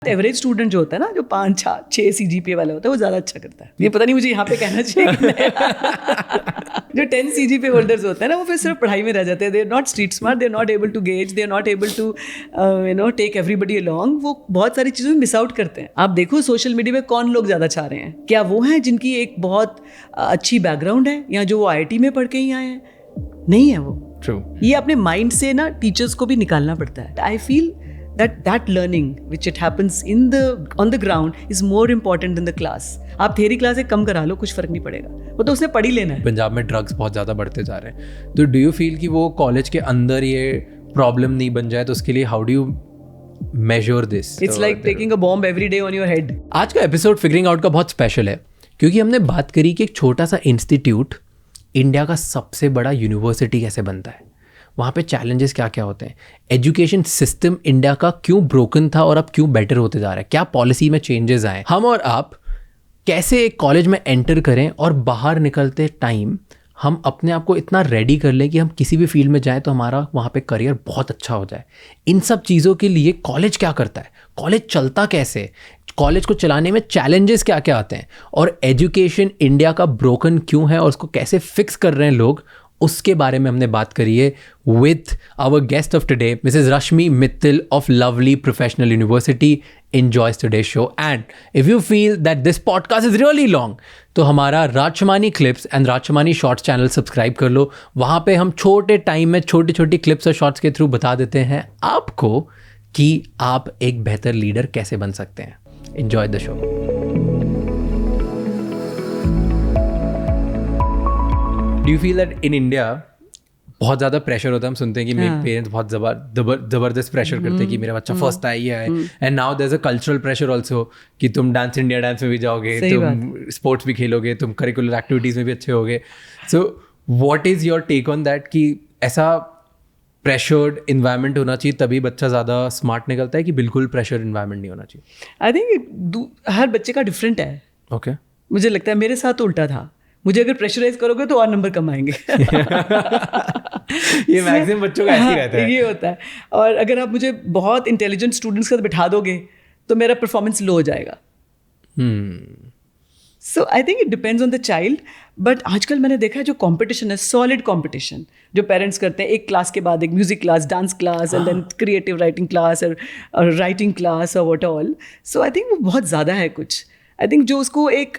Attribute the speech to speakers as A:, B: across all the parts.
A: Average student जो होता है ना, जो 5-6 CGPA वाला होता है, वो ज़्यादा अच्छा करता है। ये पता नहीं मुझे यहाँ पे कहना चाहिए कि नहीं। जो 10 CGPA होल्डर्स होते हैं ना, वो फिर सिर्फ पढ़ाई में रह जाते हैं। They are not street smart, they are not able to gauge, they are not able to take everybody along. वो बहुत सारी चीज़ों में मिस आउट करते हैं। आप देखो सोशल मीडिया पे कौन लोग ज़्यादा छा रहे हैं। क्या वो हैं जिनकी एक बहुत अच्छी बैकग्राउंड है, या जो वो IIT में पढ़ के ही आए हैं? नहीं है वो।
B: True.
A: ये अपने माइंड से ना टीचर्स को भी निकालना पड़ता है। I feel that learning which it happens on the ground is more important than the class. आप थ्योरी क्लास एक कम करा लो, कुछ फर्क नहीं पड़ेगा, वो तो उसने पढ़ ही लेना है।
B: पंजाब में ड्रग्स बहुत ज़्यादा बढ़ते जा रहे हैं, तो डू यू फील कि वो कॉलेज के अंदर ये प्रॉब्लम नहीं बन जाए, तो उसके लिए how do you measure this?
A: It's like taking a bomb every day on your head.
B: आज का एपिसोड फिगरिंग आउट का बहुत स्पेशल है, क्योंकि हमने बात करी कि एक छोटा सा इंस्टीट्यूट इंडिया का सबसे बड़ा यूनिवर्सिटी कैसे बनता है, वहाँ पे चैलेंजेस क्या क्या होते हैं, एजुकेशन सिस्टम इंडिया का क्यों ब्रोकन था और अब क्यों बेटर होते जा रहा है, क्या पॉलिसी में चेंजेस आए, हम और आप कैसे एक कॉलेज में एंटर करें और बाहर निकलते टाइम हम अपने आप को इतना रेडी कर लें कि हम किसी भी फील्ड में जाएं तो हमारा वहाँ पे करियर बहुत अच्छा हो जाए। इन सब चीज़ों के लिए कॉलेज क्या करता है, कॉलेज चलता कैसे, कॉलेज को चलाने में चैलेंजेस क्या क्या आते हैं, और एजुकेशन इंडिया का ब्रोकन क्यों है और उसको कैसे फिक्स कर रहे हैं लोग, उसके बारे में हमने बात करी है with our guest of today, Mrs Rashmi Mittal of Lovely Professional University enjoys today's show. And if you feel that this podcast is really long, तो हमारा Raj Shamani clips and Raj Shamani shorts channel subscribe कर लो। वहाँ पे हम छोटे टाइम में छोटी छोटी क्लिप्स और शॉर्ट्स के थ्रू बता देते हैं आपको कि आप एक बेहतर लीडर कैसे बन सकते हैं। Enjoy the show. Do you feel that in India बहुत ज़्यादा प्रेशर होता है, हम सुनते हैं कि मेरे पेरेंट्स बहुत ज़बरदस्त प्रेशर करते हैं कि मेरा बच्चा फर्स्ट आया ही है, and now there is a cultural pressure also कि तुम डांस इंडिया डांस में भी जाओगे, तुम स्पोर्ट्स भी खेलोगे, तुम करिकुलर एक्टिविटीज़ में भी अच्छे होगे। So what is your take on that कि ऐसा प्रेशर्ड इन्वायरमेंट होना चाहिए तभी बच्चा ज़्यादा स्मार्ट निकलता है कि बिल्कुल प्रेशर इन्वायरमेंट नहीं होना चाहिए?
A: आई थिंक हर बच्चे का डिफरेंट है।
B: ओके
A: मुझे लगता है मेरे साथ तो उल्टा था। मुझे अगर प्रेशराइज करोगे तो और नंबर कम आएंगे।
B: ये मैक्सिमम बच्चों का ऐसे ही रहता है।
A: ये होता है। और अगर आप मुझे बहुत इंटेलिजेंट स्टूडेंट्स के साथ बिठा दोगे तो मेरा परफॉर्मेंस लो हो जाएगा। So I think it depends on the child. But आजकल मैंने देखा है जो कंपटीशन है, सॉलिड कंपटीशन जो पेरेंट्स करते हैं, एक क्लास के बाद एक music class, dance class, and then creative writing class और राइटिंग क्लास और what all. So I think वो बहुत ज़्यादा है कुछ। आई थिंक जो उसको एक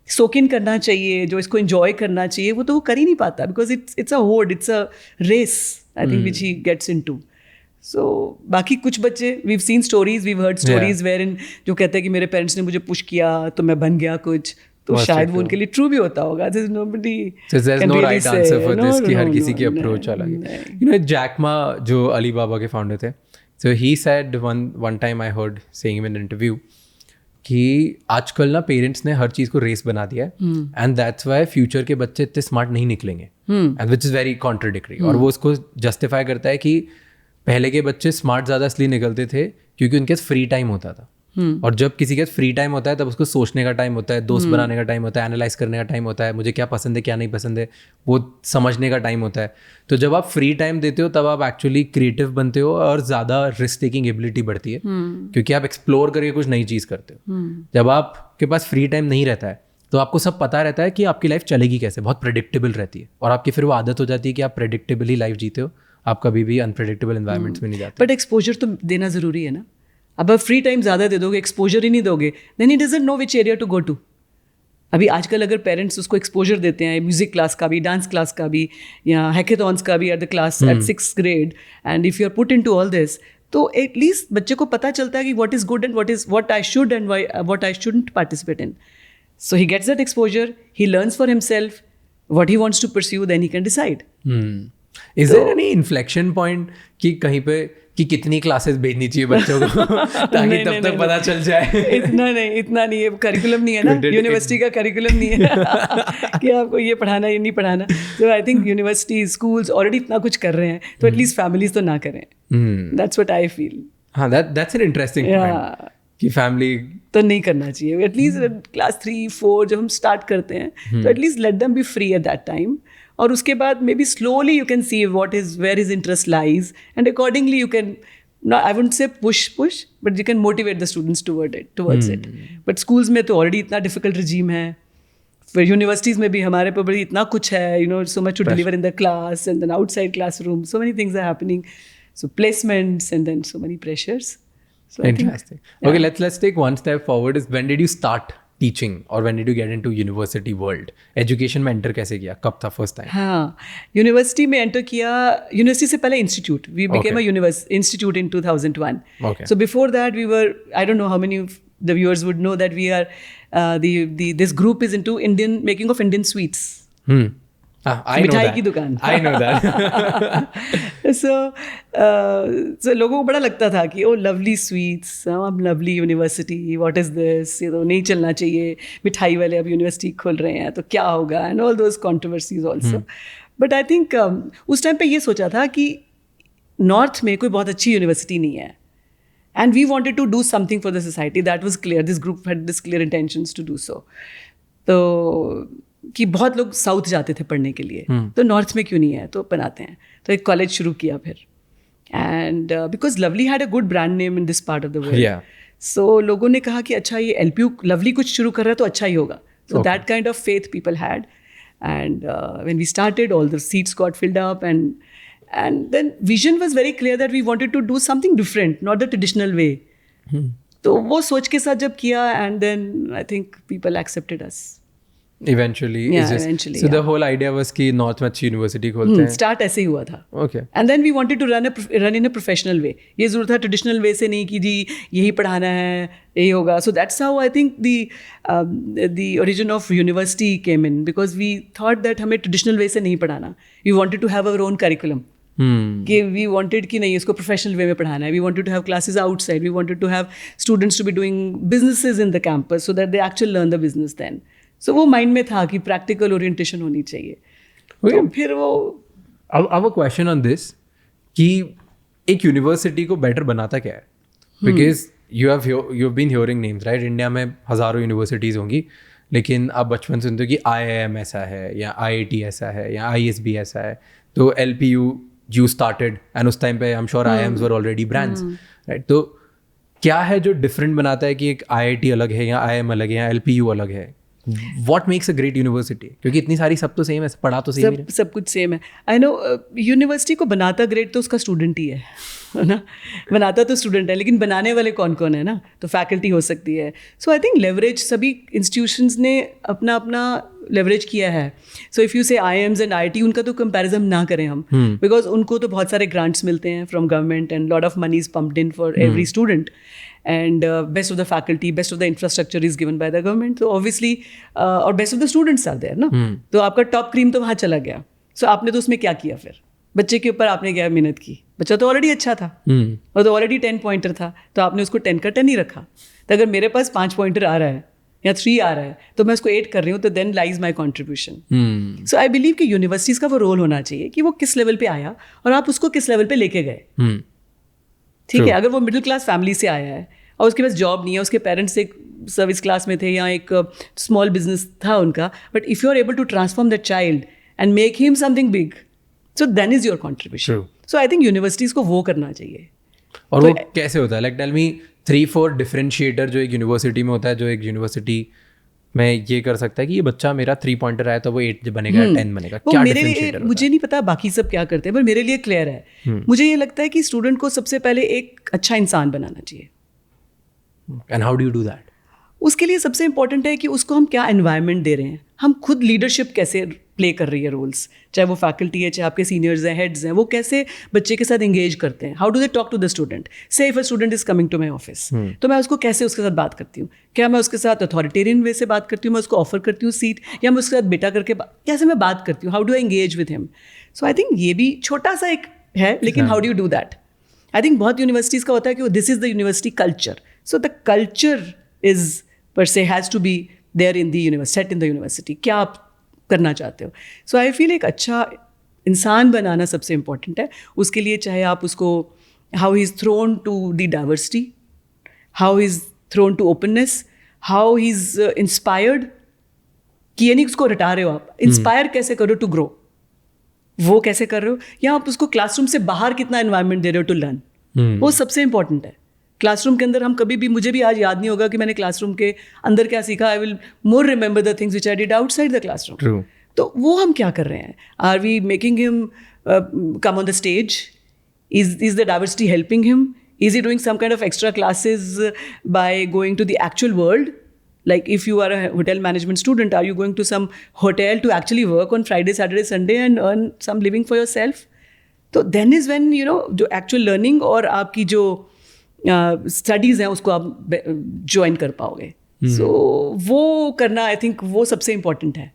A: सोक इन करना चाहिए, जो इसको एंजॉय करना चाहिए, वो तो वो कर ही नहीं पाता, बिकॉज इट्स अ होड, it's a race I think which he gets into. So बाकी कुछ बच्चे, we've seen stories, we've heard stories where in जो कहते हैं कि मेरे पेरेंट्स ने मुझे पुश किया तो मैं बन गया कुछ, तो शायद वो उनके लिए ट्रू भी होता होगा।
B: हर किसी की अप्रोच अलग है। यू नो जैक मा जो अली बाबा के फाउंडर थे, so he said one time, I heard saying him in an interview कि आजकल ना पेरेंट्स ने हर चीज़ को रेस बना दिया है, एंड दैट्स वाई फ्यूचर के बच्चे इतने स्मार्ट नहीं निकलेंगे, and which is very contradictory. और वो उसको जस्टिफाई करता है कि पहले के बच्चे स्मार्ट ज़्यादा इसलिए निकलते थे क्योंकि उनके पास फ्री टाइम होता था, और जब किसी के पास फ्री टाइम होता है तब उसको सोचने का टाइम होता है, दोस्त बनाने का टाइम होता है, एनालाइज करने का टाइम होता है, मुझे क्या पसंद है क्या नहीं पसंद है वो समझने का टाइम होता है। तो जब आप फ्री टाइम देते हो तब आप एक्चुअली क्रिएटिव बनते हो और ज़्यादा रिस्क टेकिंग एबिलिटी बढ़ती है, क्योंकि आप एक्सप्लोर करके कुछ नई चीज़ करते हो। जब आपके पास फ्री टाइम नहीं रहता है तो आपको सब पता रहता है कि आपकी लाइफ चलेगी कैसे, बहुत प्रेडिक्टेबल रहती है, और आपकी फिर वो आदत हो जाती है कि आप प्रेडिक्टेबली लाइफ जीते हो, आप कभी भी अनप्रेडिक्टेबल एनवायरमेंट्स में नहीं जाते।
A: बट एक्सपोजर तो देना ज़रूरी है ना। अब आप फ्री टाइम ज़्यादा दे दोगे, एक्सपोजर ही नहीं दोगे, then he doesn't know which area to go to. अभी आजकल अगर पेरेंट्स उसको एक्सपोजर देते हैं, म्यूजिक क्लास का भी, डांस क्लास का भी, या हैकेथॉन्स का भी at the class at 6th grade, and if you are put in to all this, तो एटलीस्ट बच्चे को पता चलता है कि what is good and what I should and what I shouldn't participate in. So he gets that exposure, he learns for himself what he wants to pursue, then he can decide.
B: Is there any inflection point कि कहीं पे कि कितनी classes भेजनी चाहिए बच्चों को ताकि तब तक पता चल जाए?
A: इतना नहीं है, करिकुलम नहीं है ना, यूनिवर्सिटी का करिकुलम नहीं है कि आपको ये पढ़ाना ये नहीं पढ़ाना। तो I think university schools already इतना कुछ कर रहे हैं, तो एटलीस्ट फैमिलीज तो ना करें। That's what I feel.
B: हाँ, दैट्स एन इंटरेस्टिंग पॉइंट कि फैमिली
A: तो नहीं करना चाहिए। एटलीस्ट क्लास 3-4 जब हम स्टार्ट करते हैं तो at least let them be free at that time, और उसके बाद maybe slowly you can see where his interest lies, and accordingly you can no, I wouldn't say push, but you can motivate the students towards it. But schools में तो already इतना difficult regime है. फिर universities में भी हमारे पर बड़ी इतना कुछ है, so much to deliver in the class and then outside classroom. So many things are happening. So placements and then so many pressures. So
B: Interesting. Okay, let's take one step forward. Is when did you start teaching or when did you get into university world? Education में enter कैसे किया? कब था first time?
A: हाँ, university में enter किया. University से पहले institute. We became a institute in 2001.
B: Okay.
A: So before that we were, I don't know how many of the viewers would know that we are, this group is into making of Indian sweets.
B: I know that.
A: की दुकान.
B: I know that.
A: So लोगों को बड़ा लगता था कि lovely sweets, lovely university, what is this, नहीं चलना चाहिए, मिठाई वाले अब यूनिवर्सिटी खोल रहे हैं तो क्या होगा, and all those controversies also. But I think उस टाइम पे ये सोचा था कि नॉर्थ में कोई बहुत अच्छी यूनिवर्सिटी नहीं है. And we wanted to do something for the society. That was clear. This group had this clear intentions to do so. तो कि बहुत लोग साउथ जाते थे पढ़ने के लिए, तो नॉर्थ में क्यों नहीं है, तो बनाते हैं. तो एक कॉलेज शुरू किया फिर. And because Lovely had a good brand name in this part of the world, so लोगों ने कहा कि अच्छा ये LPU लवली कुछ शुरू कर रहा है तो अच्छा ही होगा. So that kind of faith people had. And when we started all the seats got filled up and then vision was very clear that we wanted to do something different, not the traditional way. तो वो सोच के साथ जब किया, and then I think people accepted us.
B: Eventually.
A: Eventually.
B: So the whole idea was कि north में अच्छी यूनिवर्सिटी खोलते हैं.
A: Start ऐसे ही हुआ था.
B: Okay.
A: And then we wanted to run in a professional way. ये जरूर था traditional way से नहीं कि जी यही पढ़ाना है, यही होगा. So that's how I think the origin of university came in, because we thought that हमें traditional way से नहीं पढ़ाना. We wanted to have our own curriculum. कि we wanted कि नहीं इसको प्रोफेशनल वे में पढ़ाना है. We wanted to have classes outside. We wanted to have students to be doing businesses in the campus so that they actually learn the business then. So वो mind में था कि प्रैक्टिकल ओरिएंटेशन होनी चाहिए. तो फिर वो
B: अब क्वेश्चन ऑन दिस कि एक यूनिवर्सिटी को बेटर बनाता क्या है? Because you have been hearing names right. India में हज़ारों यूनिवर्सिटीज़ होंगी, लेकिन आप बचपन से सुनते हो कि IIM ऐसा है या IIT ऐसा है या ISB ऐसा है. तो LPU you started and उस टाइम पे I'm sure IIMs were already brands, right? तो क्या है जो डिफरेंट बनाता है कि एक IIT अलग है या IIM अलग है या LPU अलग है? What makes a great university? क्योंकि इतनी सारी सब तो सेम है, पढ़ा तो सेम है,
A: सब कुछ सेम है. आई नो यूनिवर्सिटी को बनाता ग्रेट तो उसका स्टूडेंट ही है ना. बनाता तो स्टूडेंट है, लेकिन बनाने वाले कौन कौन है ना, तो फैकल्टी हो सकती है. सो आई थिंक लेवरेज सभी इंस्टीट्यूशंस ने अपना अपना लेवरेज किया है. सो इफ़ यू से IIMs एंड IIT, उनका तो कंपैरिजन ना करें हम, बिकॉज उनको तो बहुत सारे ग्रांट्स मिलते हैं from government and lot of money is pumped in for every student. And best of the faculty, best of the infrastructure is given by the government. So obviously, और best of the students are there ना. तो आपका top cream तो वहाँ चला गया. So आपने तो उसमें क्या किया फिर? बच्चे के ऊपर आपने क्या मेहनत की? बच्चा तो ऑलरेडी अच्छा था और तो ऑलरेडी 10 पॉइंटर था, तो आपने उसको 10 का 10 ही रखा. तो अगर मेरे पास 5 पॉइंटर आ रहा है या 3 आ रहा है तो मैं उसको 8 कर रही हूँ, तो then lies my contribution. So I believe कि यूनिवर्सिटीज़ का वो रोल होना चाहिए कि वो किस लेवल पे आया और आप उसको किस लेवल पे लेके गए. ठीक है, अगर वो मिडिल क्लास फैमिली से आया है और उसके पास जॉब नहीं है, उसके पेरेंट्स एक सर्विस क्लास में थे या एक स्मॉल बिजनेस था उनका, but if you are able to transform that child and make him something big, so then is your contribution. So I think universities को वो करना चाहिए.
B: और वो कैसे होता है? लाइक टेल मी 3-4 डिफरेंशिएटर जो एक यूनिवर्सिटी में होता है, जो एक यूनिवर्सिटी में ये कर सकता है कि ये बच्चा मेरा 3 पॉइंटर आया तो वो 8 बनेगा, 10 बनेगा. क्या
A: मेरे लिए, मुझे नहीं पता बाकी सब क्या करते हैं, पर मेरे लिए क्लियर है. मुझे ये लगता है कि स्टूडेंट को सबसे पहले एक अच्छा इंसान बनाना चाहिए.
B: And how do you do that?
A: उसके लिए सबसे इंपॉर्टेंट है कि उसको हम क्या एनवायरनमेंट दे रहे हैं, हम खुद लीडरशिप कैसे प्ले कर रही है रोल्स, चाहे वो फैकल्टी है, चाहे आपके सीनियर्स हैं, हेड्स हैं, वो कैसे बच्चे के साथ एंगेज करते हैं. How do they talk to the student. Say if a student is coming to my office, तो मैं उसको कैसे उसके साथ बात करती हूँ. क्या मैं उसके साथ अथॉरिटेरियन वे से बात करती हूँ, मैं उसको ऑफर करती हूँ सीट, या मैं उसके साथ बेटा करके कैसे मैं बात करती हूँ. How do I engage with him. So I think ये भी छोटा सा एक है, लेकिन how do you do that. I think बहुत यूनिवर्सिटीज़ का होता है कि this is the university culture. So the culture is per se has to be there in the university, set in the university. क्या आप करना चाहते हो. So I feel एक अच्छा इंसान बनाना सबसे important है. उसके लिए चाहे आप उसको how he is thrown to the diversity, how he is thrown to openness, how he is inspired. कि ये नहीं उसको रटा रहे हो आप, इंस्पायर कैसे करो टू ग्रो, वो कैसे कर रहे हो, या आप उसको क्लासरूम से बाहर कितना एनवायरनमेंट दे रहे हो टू लर्न. वो सबसे इंपॉर्टेंट है. क्लासरूम के अंदर हम कभी भी, मुझे भी आज याद नहीं होगा कि मैंने क्लासरूम के अंदर क्या सीखा. I will more remember the things which I did outside the classroom.
B: True.
A: तो वो हम क्या कर रहे हैं? Are we making him come on the stage? Is the diversity helping him? Is he doing some kind of extra classes by going to the actual world? Like if you are a hotel management student, are you going to some hotel to actually work on Friday, Saturday, Sunday and earn some living for yourself? So then is when, you know, जो actual learning और आपकी जो studies हैं उसको आप join कर पाओगे. So वो करना, I think वो सबसे important है.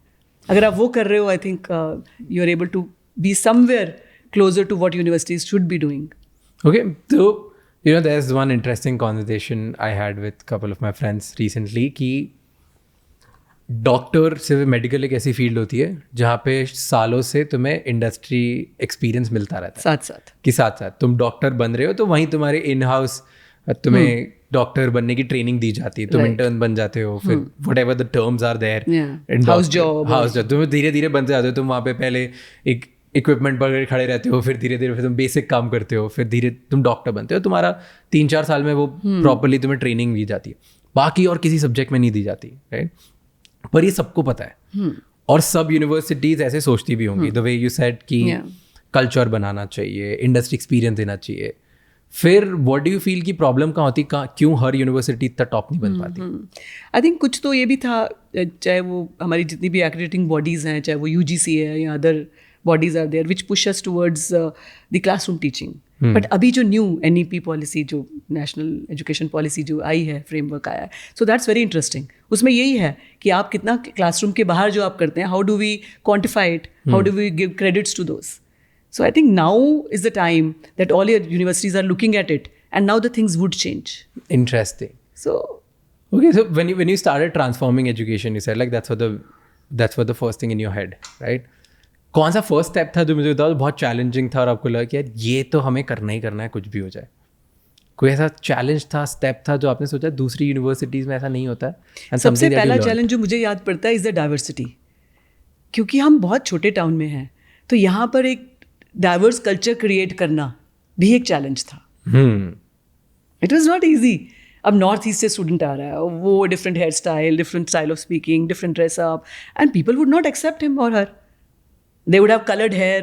A: अगर आप वो कर रहे हो, I think you are able to be somewhere closer to what universities should be doing.
B: Okay, so you know there's one interesting conversation I had with couple of my friends recently कि doctor सिर्फ medical एक ऐसी field होती है जहाँ पे सालों से तुम्हें इंडस्ट्री एक्सपीरियंस मिलता रहता है साथ साथ तुम डॉक्टर बन रहे हो तो वहीं तुम्हारे इन हाउस तुम्हें डॉक्टर बनने की ट्रेनिंग दी जाती है. तुम इंटर्न बन जाते हो, फिर whatever the terms are there, house job तुम धीरे धीरे बनते जाते हो. तुम वहाँ पे पहले एक इक्विपमेंट पर खड़े रहते हो, फिर धीरे धीरे फिर तुम बेसिक काम करते हो, फिर धीरे तुम डॉक्टर बनते हो. तुम्हारा 3-4 साल में वो प्रॉपरली तुम्हें ट्रेनिंग दी जाती है, बाकी और किसी सब्जेक्ट में नहीं दी जाती, राइट? पर ये सबको पता है और सब यूनिवर्सिटीज ऐसे सोचती भी होंगी. द वे यू सेड कि कल्चर बनाना चाहिए, इंडस्ट्री एक्सपीरियंस देना चाहिए. फिर व्हाट डू यू फील की प्रॉब्लम कहाँ होती, क्यों हर यूनिवर्सिटी इतना टॉप नहीं बन पाती?
A: आई थिंक कुछ तो ये भी था, चाहे वो हमारी जितनी भी एक्रेडिटिंग बॉडीज़ हैं, चाहे वो UGC है या other bodies are there which push us towards the classroom teaching. But अभी जो new NEP policy, जो national education policy जो आई है, framework आया है, so that's very interesting. उसमें यही है कि आप कितना classroom के बाहर जो आप करते हैं, how do we quantify it, how do we give credits to those? So I think now is the time that all your universities are looking at it, and now the things would change.
B: Interesting.
A: So
B: okay, so when you started transforming education, you said like that's what the first thing in your head, right? कौन सा first step था जो मुझे बताओ बहुत challenging था और आपको लगा कि यार ये तो हमें करना ही करना है कुछ भी हो जाए? कोई ऐसा चैलेंज था, स्टेप था जो आपने सोचा दूसरी यूनिवर्सिटीज़ में ऐसा नहीं होता है?
A: सबसे पहला चैलेंज जो मुझे याद पड़ता है इज़ द डाइवर्सिटी. क्योंकि हम बहुत छोटे टाउन में हैं, तो यहाँ पर एक डाइवर्स कल्चर क्रिएट करना भी एक चैलेंज था. It was not easy. अब नॉर्थ ईस्ट से स्टूडेंट आ रहा है, वो different hair style, different style of speaking, different dress up, and people would not accept him और her. They would have colored hair,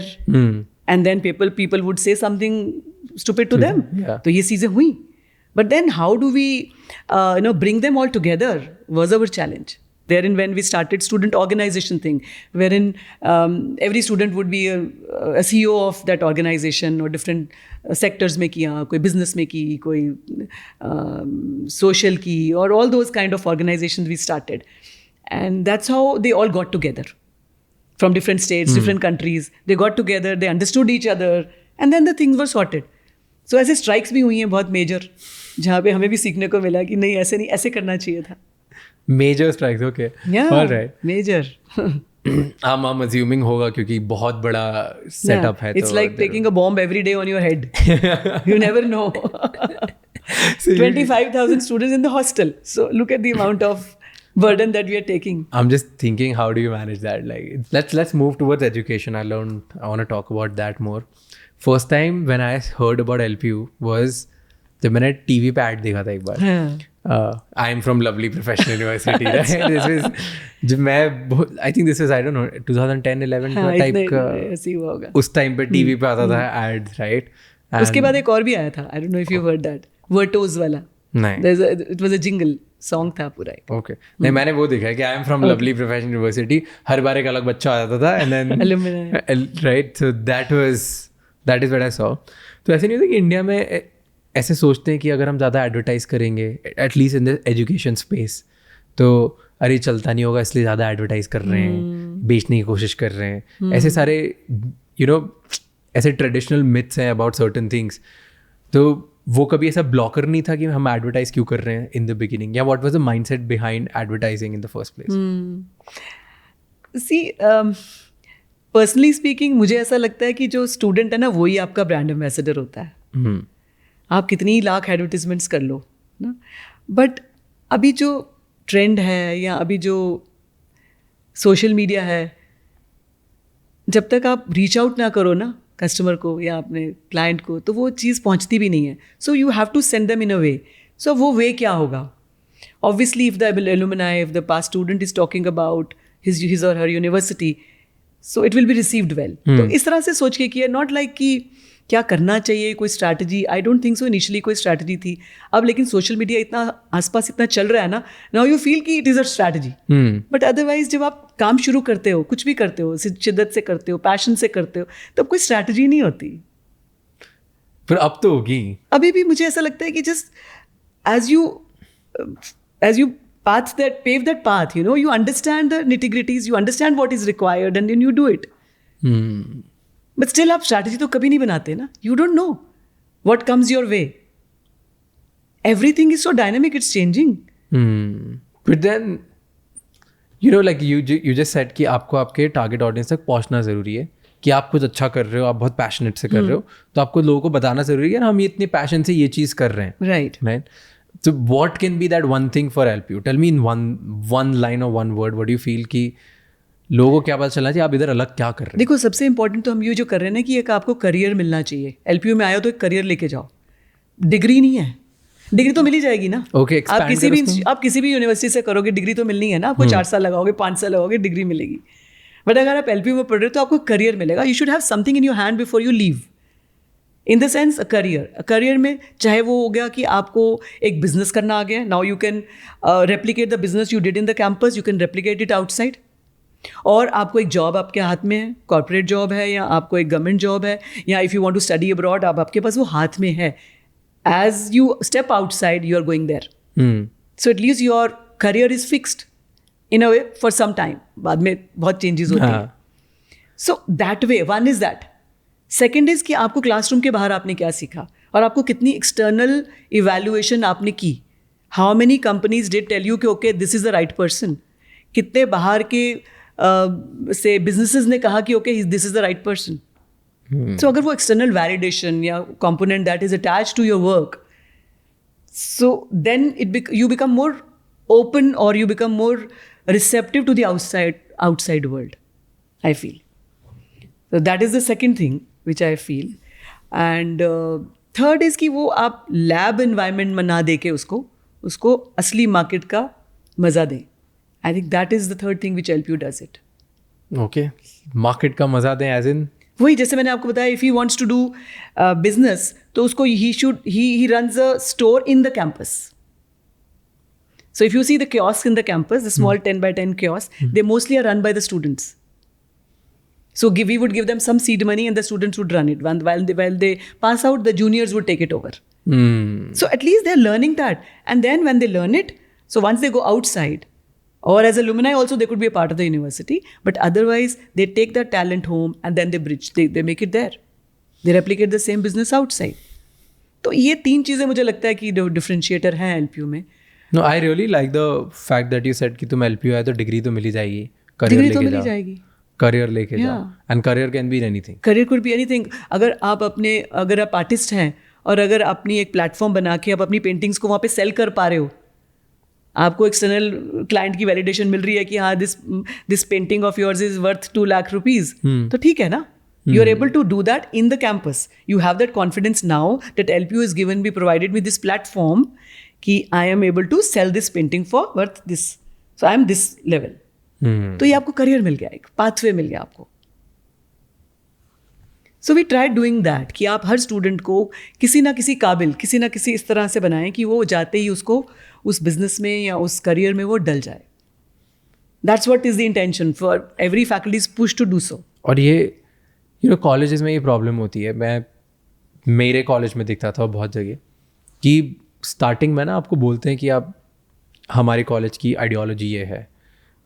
A: and then people would say something stupid to them. तो ये चीज़ें हुई. But then how do we bring them all together was our challenge. Therein when we started student organization thing, wherein every student would be a CEO of that organization or different sectors में किया, कोई business में की, कोई social की, or all those kind of organizations we started. And that's how they all got together. From different states, different countries, they got together, they understood each other, and then the things were sorted. So ऐसे strikes भी हुई हैं बहुत major, जहाँ पे हमें भी सीखने को मिला कि नहीं ऐसे नहीं, ऐसे करना चाहिए था.
B: Major strikes, okay.
A: Yeah,
B: all right.
A: Major.
B: I'm assuming होगा क्योंकि बहुत बड़ा setup है.
A: It's like taking a bomb every day on your head. You never know. 25,000 students in the hostel. So look at the amount of burden that we are taking.
B: I'm just thinking, how do you manage that? Like, let's move towards education. I want to talk about that more. First time when I heard about LPU was जब मैंने TV पे add देखा था एक बार. I am from lovely professional university. Right? This was जब मैं I think this was I don't know 2010-11 type का
A: ऐसे ही होगा.
B: उस टाइम पे टीवी पे आता था एड, राइट?
A: उसके बाद एक और भी आया था. I don't know if you heard that. Vertos वाला.
B: नहीं.
A: It was a jingle. Song था पूरा.
B: ओके. नहीं, मैंने वो देखा है कि I am from Lovely Professional University. हर बार एक अलग बच्चा आ जाता था and then right. So that is what I saw. तो ऐसे नहीं होता कि इंडिया में ऐसे सोचते हैं कि अगर हम ज़्यादा एडवर्टाइज करेंगे at least in the education space तो अरे चलता नहीं होगा इसलिए ज़्यादा एडवर्टाइज कर रहे हैं, बेचने की कोशिश कर रहे हैं. ऐसे सारे ऐसे ट्रेडिशनल मिथ्स हैं अबाउट सर्टन थिंग्स. तो वो कभी ऐसा ब्लॉकर नहीं था कि हम एडवर्टाइज क्यों कर रहे हैं इन द बिगिनिंग, या what was the mindset behind advertising in the first place?
A: See personally speaking मुझे ऐसा लगता है कि जो स्टूडेंट है ना वही आपका ब्रांड एम्बेसडर होता है. आप कितनी लाख एडवर्टिजमेंट्स कर लो ना, बट अभी जो ट्रेंड है या अभी जो सोशल मीडिया है, जब तक आप रीच आउट ना करो ना कस्टमर को या अपने क्लाइंट को, तो वो चीज़ पहुंचती भी नहीं है. So you have to send them in a way. So वो वे क्या होगा? Obviously, if the alumni, if the past student is talking about his or her university, so it will be received well. तो इस तरह से सोच के किया, नॉट लाइक कि क्या करना चाहिए, कोई strategy. I don't think so initially कोई स्ट्रैटेजी थी. अब लेकिन सोशल मीडिया इतना आसपास इतना चल रहा है ना, नाउ यू फील कि it is a strategy. But otherwise जब आप काम शुरू करते हो, कुछ भी करते हो, शिद्दत से करते हो, पैशन से करते हो, तब कोई स्ट्रैटेजी नहीं होती.
B: फिर अब तो होगी.
A: अभी भी मुझे ऐसा लगता है कि just as you pave that path, you understand the nitty-gritties, you understand what is required, and then you do it. But still आप strategy तो कभी नहीं बनाते ना. You don't know what comes your way. Everything is so dynamic, it's changing.
B: But then, like you just said कि आपको आपके target audience तक पहुंचना ज़रूरी है, कि आप कुछ अच्छा कर रहे हो, आप बहुत पैशनेट से कर रहे हो, तो आपको लोगों को बताना ज़रूरी है, हम ये इतने पैशन से ये चीज़ कर रहे हैं. Right. So what can be that one thing for LPU? Tell me in one line or one word, what do you feel कि लोगों को क्या पता चलना चाहिए, आप इधर अलग क्या कर रहे हैं?
A: देखो, सबसे इंपॉर्टेंट तो हम ये जो कर रहे हैं ना कि एक आपको करियर मिलना चाहिए. LPU में आए हो तो एक करियर लेके जाओ. डिग्री नहीं है, डिग्री तो मिल ही जाएगी ना.
B: Okay,
A: आप किसी भी यूनिवर्सिटी से करोगे, डिग्री तो मिलनी है ना. आपको 4 साल लगाओगे, 5 साल लगाओगे, डिग्री मिलेगी. बट अगर आप LPU में पढ़ रहे हो तो आपको करियर मिलेगा. You should have something in your hand before you leave. In the sense career में चाहे वो हो गया कि आपको एक बिजनेस करना आ गया. Now you can replicate the business you did in the campus, you can replicate it outside. और आपको एक जॉब आपके हाथ में है, कॉर्पोरेट जॉब है, या आपको एक गवर्नमेंट जॉब है, या if you want to study abroad, आपके पास वो हाथ में है. As you step outside you are going there. So at least your career is fixed in a way for some time. बाद में बहुत चेंजेस होते हैं. So that way one is that. Second is कि आपको क्लासरूम के बाहर आपने क्या सीखा, और आपको कितनी एक्सटर्नल इवैल्यूएशन आपने की. How many companies did tell you कि okay this is the right person. कितने बाहर के से बिजनेसेस ने कहा कि okay this is the right person. So अगर वो एक्सटर्नल वैलिडेशन या component that is attached to your work, so then you become more open और you become more receptive to the outside world, I feel. So that is the second thing which I feel. And third is कि वो आप lab environment में ना दे के उसको असली market का मज़ा दें. I think that is the third thing which LPU does it.
B: Okay, market का मज़ा दें as in?
A: वही जैसे मैंने आपको बताया, if he wants to do business, तो उसको he runs a store in the campus. So if you see the kiosks in the campus, the small 10 by 10 kiosks, they mostly are run by the students. So we would give them some seed money and the students would run it. While they pass out, the juniors would take it over. So at least they're learning that. And then when they learn it, so once they go outside, or as alumni also, they could be a part of the university. But otherwise, they take that talent home and then they bridge. They make it there. They replicate the same business outside. तो ये 3 चीज़ें मुझे लगता है कि differentiator हैं LPU में.
B: No, I really like the fact that you said कि तुम LPU आए तो डिग्री तो मिल ही जाएगी.
A: डिग्री तो मिल ही जाएगी.
B: करियर लेके जाओ. And career can be anything.
A: Career could be anything. अगर आप आर्टिस्ट हैं और अगर अपनी एक प्लेटफॉर्म बना के आप अपनी पेंटिंग्स को वहाँ पे सेल कर पा रहे हो, आपको एक्सटर्नल क्लाइंट की वैलिडेशन मिल रही है कि हाँ this painting of yours is worth 2 lakh rupees, तो ठीक है ना. You are able to do that in the campus. You have that confidence now that LPU is provided with this platform कि I am able to sell this painting for worth this. So I am this level. तो ये आपको career मिल गया, एक pathway मिल गया आपको. So we try doing that कि आप हर स्टूडेंट को किसी ना किसी काबिल, किसी ना किसी इस तरह से बनाएं कि वो जाते ही उसको उस बिजनेस में या उस करियर में वो डल जाए. That's what is the intention for every faculty is push to do so.
B: और ये कॉलेजेस में ये प्रॉब्लम होती है. मैं मेरे कॉलेज में दिखता था बहुत जगह कि स्टार्टिंग में ना आपको बोलते हैं कि आप हमारे कॉलेज की आइडियोलॉजी ये है,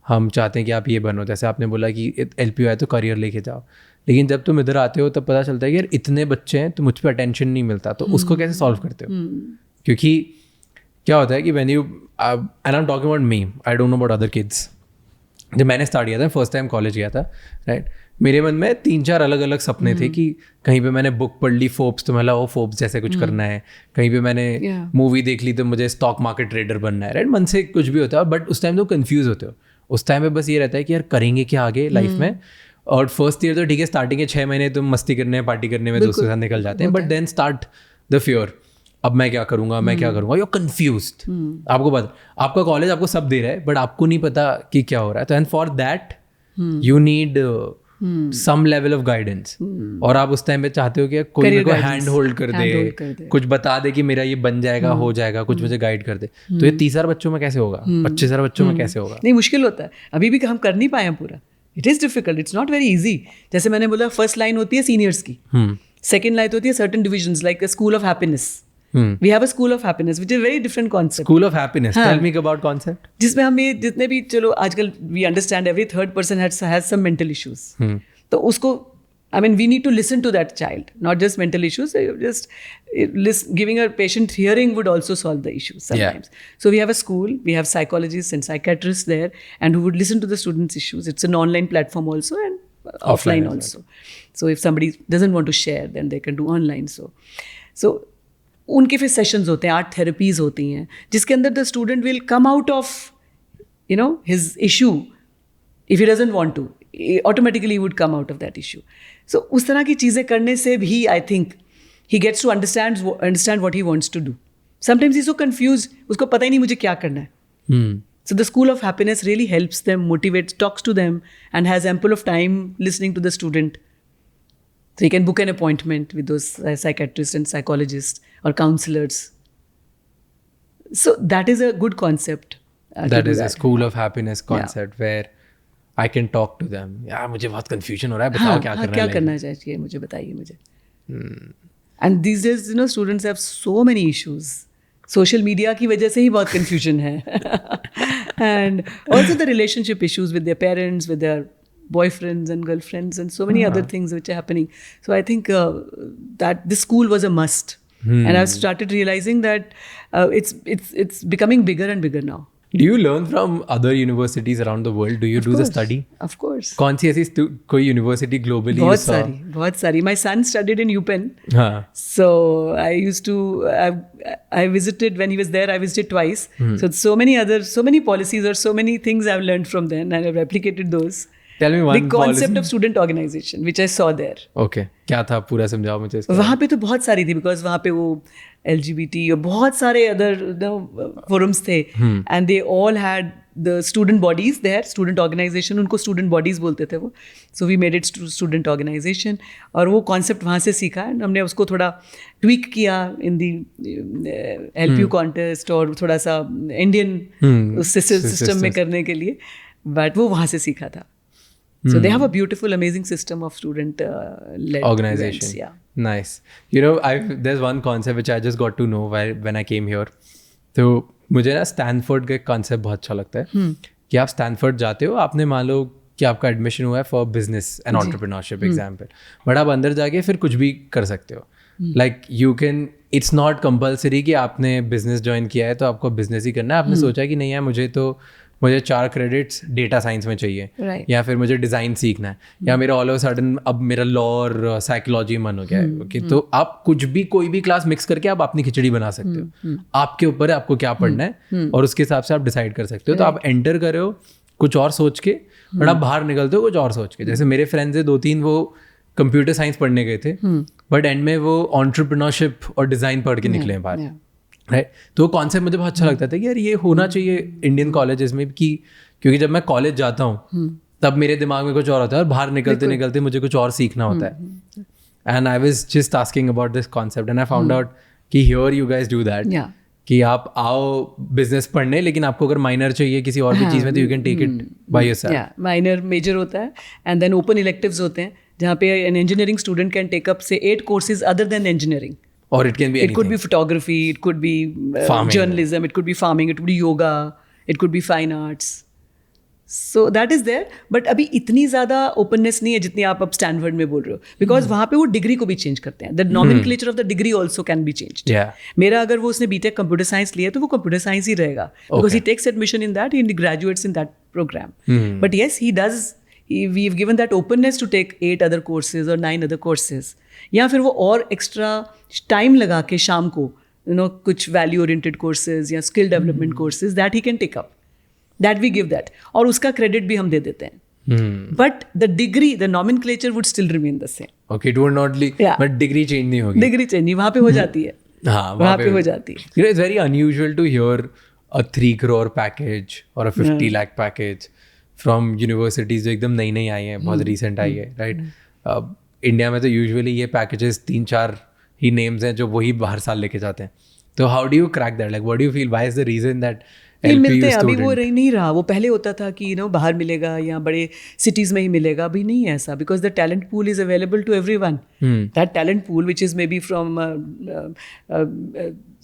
B: हम चाहते हैं कि आप ये बनो. जैसे आपने बोला कि LPU आए तो करियर लेके जाओ, लेकिन जब तुम इधर आते हो तब पता चलता है कि यार इतने बच्चे हैं तो मुझ पर अटेंशन नहीं मिलता. तो उसको कैसे सॉल्व करते हो? क्योंकि क्या होता है कि when you and I am talking about me, I don't know about other kids. जब मैंने स्टार्ट किया था, फर्स्ट टाइम कॉलेज गया था, राइट, मेरे मन में 3-4 अलग अलग सपने थे कि कहीं पे मैंने बुक पढ़ ली फोर्ब्स तो मैं फोर्ब्स जैसे कुछ करना है, कहीं पे मैंने मूवी देख ली तो मुझे स्टॉक मार्केट ट्रेडर बनना है, राइट. मन से कुछ भी होता है, बट उस टाइम तो कंफ्यूज होते हो. उस टाइम पे बस ये रहता है कि यार करेंगे क्या आगे लाइफ में. और फर्स्ट ईयर तो ठीक है, स्टार्टिंग के 6 महीने तुम मस्ती करने पार्टी करने में दोस्तों के साथ निकल जाते हैं, but then start the fear, अब मैं क्या करूँगा, मैं क्या करूँगा, यू आर कन्फ्यूज्ड। आपको पता, आपका कॉलेज आपको सब दे रहा है बट आपको नहीं पता कि क्या हो रहा है, तो and for that you need some level of guidance, और आप उस टाइम पे चाहते हो कि कोई मेरे को हैंड होल्ड कर दे, कुछ बता दे कि मेरा ये बन जाएगा, हो जाएगा, कुछ मुझे गाइड कर दे। तो ये 30,000 बच्चों में कैसे होगा, 25,000 बच्चों में कैसे होगा?
A: नहीं, मुश्किल होता है, अभी भी हम कर नहीं पाए हैं पूरा। It is difficult, it's not very easy. जैसे मैंने बोला, फर्स्ट लाइन होती है सीनियर्स की, सेकेंड लाइन होती है certain divisions like school of happiness. We have a school of happiness, which is a very different concept.
B: School of happiness. Tell me about concept.
A: जिसमें हम ये जितने भी, चलो आजकल we understand every third person has some mental issues. तो उसको, I mean, we need to listen to that child, not just mental issues. Just giving a patient hearing would also solve the issues sometimes. So we have a school, we have psychologists and psychiatrists there, and who would listen to the students' issues. It's an online platform also and offline also. So if somebody doesn't want to share, then they can do online. So उनके फिर sessions होते हैं, art therapies होती हैं, जिसके अंदर the student will come out of his issue. If he doesn't want to, automatically would come out of that issue. So उस तरह की चीज़ें करने से भी I think he gets to understand what he wants to do. Sometimes he so confuse, उसको पता ही नहीं मुझे क्या करना है। So the School of Happiness really helps them, motivates, talks to them, and has ample of time listening to the student. So you can book an appointment with those psychiatrists and psychologists or counselors. So that is a good concept.
B: That is a School of Happiness concept where I can talk to them. यार मुझे बहुत confusion हो रहा है, बताओ क्या करना है।
A: क्या करना चाहिए मुझे, बताइए मुझे। And these days, students have so many issues. Social media की वजह से ही बहुत confusion है. And also the relationship issues with their parents, with their boyfriends and girlfriends, and so many other things which are happening. So I think that this school was a must, and I've started realizing that it's becoming bigger and bigger now.
B: Do you learn from other universities around the world? Do you do the study?
A: Of course.
B: कौन सी ऐसी कोई university globally?
A: बहुत सारी. My son studied in UPenn. So I used to, I visited, when he was there, I visited twice. So many policies or so many things I've learned from them, and I've replicated those.
B: Tell me one
A: The concept of student organization, which I saw there.
B: Okay. क्या था, पूरा समझाओ मुझे इसका।
A: वहाँ पे तो बहुत सारी थी, बिकॉज वहाँ पे वो LGBT और बहुत सारे अदर फोरम्स थे, and they all had the student bodies there, student organization, उनको स्टूडेंट बॉडीज बोलते थे वो। So we made it student organization, और वो कॉन्सेप्ट वहाँ से सीखा, एंड हमने उसको थोड़ा ट्वीक किया इन दी LPU कॉन्टेस्ट, और थोड़ा सा इंडियन सिस्टम में करने के लिए, बट वो वहाँ से सीखा था। So they have a beautiful, amazing system of student-led
B: organization.
A: events, yeah.
B: Nice. There's one concept which I just got to know when I came here. तो मुझे ना स्टैनफोर्ड का एक कॉन्सेप्ट बहुत अच्छा लगता है कि आप स्टैनफोर्ड जाते हो, आपने मान लो कि आपका एडमिशन हुआ है for business and entrepreneurship example, but आप अंदर जाके फिर कुछ भी कर सकते हो। Like you can, it's not compulsory कि आपने बिजनेस ज्वाइन किया है तो आपको बिजनेस ही करना है। आपने सोचा कि नहीं है, मुझे 4 क्रेडिट्स डेटा साइंस में चाहिए, या फिर मुझे डिज़ाइन सीखना है, या मेरा ऑल ऑफ सडन अब मेरा लॉ और साइकोलॉजी मन हो गया है। ओके, तो आप कुछ भी, कोई भी क्लास मिक्स करके आप अपनी खिचड़ी बना सकते हो। आपके ऊपर है आपको क्या पढ़ना है, और उसके हिसाब से आप डिसाइड कर सकते हो। तो आप एंटर कर रहे हो कुछ और सोच के, बट आप बाहर निकलते हो कुछ और सोच के। जैसे मेरे फ्रेंड्स है 2-3, वो कंप्यूटर साइंस पढ़ने गए थे, बट एंड में वो एंटरप्रेन्योरशिप और डिज़ाइन पढ़ के निकले हैं बाहर, राइट। तो वो कॉन्सेप्ट मुझे बहुत अच्छा लगता था कि यार ये होना चाहिए इंडियन कॉलेजेस में, कि क्योंकि जब मैं कॉलेज जाता हूँ तब मेरे दिमाग में कुछ और होता है, और बाहर निकलते निकलते मुझे कुछ और सीखना होता है। And I was just asking about this concept, and I found out कि here you guys do that, कि आप आओ बिजनेस पढ़ने, लेकिन आपको अगर माइनर चाहिए किसी और भी चीज़ में तो you can take it by yourself.
A: Minor major होता है, एंड देन ओपन इलेक्टिव्स होते हैं, जहाँ पे an engineering student can take up से 8 courses other than engineering.
B: Or it can be anything.
A: It could be photography, it could be journalism, it could be farming, it could be yoga, it could be fine arts. So that is there. But अभी इतनी ज़्यादा openness नहीं है जितनी आप अब Stanford में बोल रहे हो, because वहाँ पे वो डिग्री को भी चेंज करते हैं. The nomenclature of the degree also can be changed.
B: Yeah.
A: मेरा अगर वो उसने बीटेक कंप्यूटर साइंस लिया तो वो कंप्यूटर साइंस ही रहेगा, because he takes admission in that, he graduates in that program. But yes, he does. We've given that openness to take 8 other courses or 9 other courses. या फिर वो और extra time लगा के शाम को कुछ वैल्यू ओरिएंटेड कोर्सेज या skill development courses that he can take up, that we give that, और उसका क्रेडिट भी हम दे देते हैं. But the degree, the nomenclature would still remain the same.
B: Okay, it would not be,
A: Yeah.
B: but degree change नहीं होगी.
A: Degree change नहीं, वहाँ पे हो जाती है.
B: हाँ,
A: वहाँ पे हो जाती है.
B: You know, it's very unusual to hear a 3 crore package or a 50 lakh package from universities जो एकदम नई नई आई हैं, बहुत recent आई है, right? इंडिया में तो यूजुअली ये पैकेजेस 3-4 ही नेम्स हैं जो वही बाहर साल लेके जाते हैं. तो how do you crack that? Like what do you feel, why is the reason that
A: मिलते हैं? अभी वो नहीं रहा. वो पहले होता था कि बाहर मिलेगा या बड़े सिटीज में ही मिलेगा. अभी नहीं है ऐसा, because the talent pool is available to everyone. That talent pool which is maybe from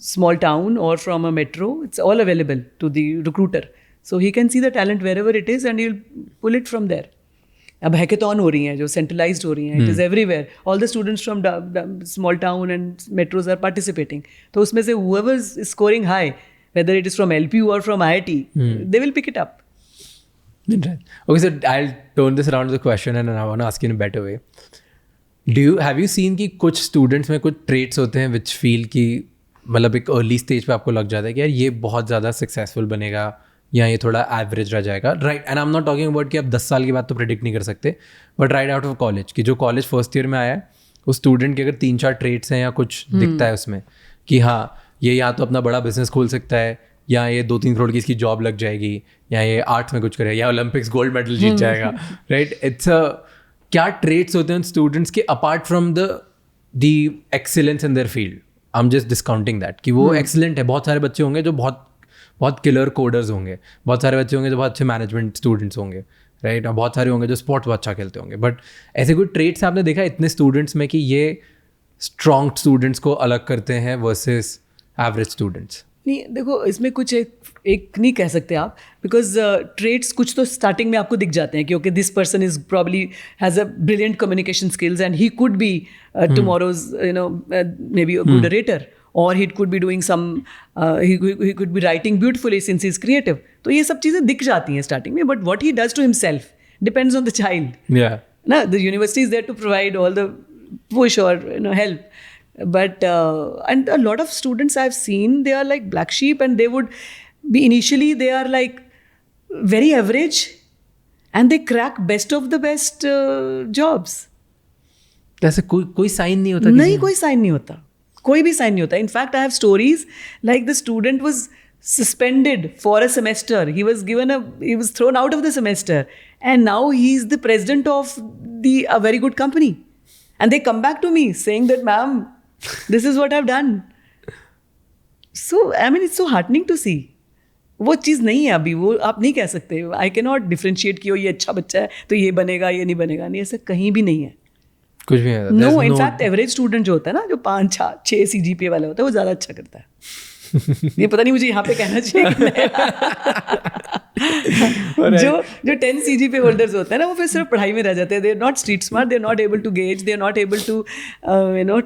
A: small town or from a metro, it's all available to the recruiter. So he can see the talent wherever it is and he'll pull it from there. अब hackathon हो रही हैं जो centralised हो रही हैं. It is everywhere. All the students from small town and metros are participating. तो उसमें से whoever is scoring high, whether it is from LPU or from IIT, they will pick it up.
B: Okay, so I'll turn this around to the question and I want to ask you in a better way. Have you seen कि कुछ students में कुछ traits होते हैं which feel कि मतलब एक early stage पे आपको लग जाता है कि यार ये बहुत ज़्यादा सक्सेसफुल बनेगा या ये थोड़ा एवरेज रह जाएगा, right? And I am not talking about कि आप 10 साल के बाद तो प्रेडिक्ट नहीं कर सकते, but right out of college कि जो कॉलेज फर्स्ट ईयर में आया है उस स्टूडेंट के अगर 3-4 ट्रेट्स हैं या कुछ दिखता है उसमें कि हाँ ये या तो अपना बड़ा बिजनेस खोल सकता है या ये 2-3 करोड़ की इसकी जॉब लग जाएगी या ये आर्ट्स में कुछ करेगा या ओलंपिक्स गोल्ड मेडल जीत जाएगा, राइट? इट्स क्या ट्रेट्स होते हैं स्टूडेंट्स के apart from the excellence in their field? I am just discounting that कि वो एक्सीलेंट है. बहुत सारे बच्चे होंगे जो बहुत किलर कोडर्स होंगे, बहुत सारे बच्चे होंगे जो बहुत अच्छे मैनेजमेंट स्टूडेंट्स होंगे, राइट? और बहुत सारे होंगे जो स्पोर्ट्स बहुत अच्छा खेलते होंगे. बट ऐसे कोई ट्रेट्स आपने देखा इतने स्टूडेंट्स में कि ये स्ट्रॉन्ग स्टूडेंट्स को अलग करते हैं वर्सेस एवरेज स्टूडेंट्स?
A: नहीं, देखो इसमें कुछ एक नहीं कह सकते आप, बिकॉज ट्रेड्स कुछ तो स्टार्टिंग में आपको दिख जाते हैं कि okay this person is probably has a brilliant communication skills and he could be tomorrow's maybe a good writer, और he could be doing some he could be writing beautifully since he is creative. तो ये सब चीज़ें दिख जाती हैं starting में, but what he does to himself depends on the child. ना, the university is there to provide all the push or help. But and a lot of students I've seen, they are like black sheep and they would be initially they are like very average and they crack best of the best jobs.
B: ऐसे कोई sign नहीं होता?
A: नहीं, कोई sign नहीं होता, कोई भी साइन नहीं होता. In fact, I have stories like the student was suspended for a semester. He was thrown out of the semester and now he is the president of a very good company. And they come back to me saying that, ma'am, this is what I've done. So, I mean, it's so heartening to see. वो चीज़ नहीं है अभी, वो आप नहीं कह सकते. I cannot differentiate कि ये अच्छा बच्चा है तो ये बनेगा, ये नहीं बनेगा. नहीं, ऐसा कहीं भी नहीं है.
B: कुछ भी नहीं.
A: No, in fact, average student जो होता है ना, जो 5-6 CGPA वाला होता है, वो ज़्यादा अच्छा करता है. ये पता नहीं मुझे यहाँ पे कहना चाहिए जो 10 CGPA होल्डर्स होते हैं ना, वो फिर सिर्फ पढ़ाई में रह जाते हैं. They are not street smart, they are not able to gauge, they are not able to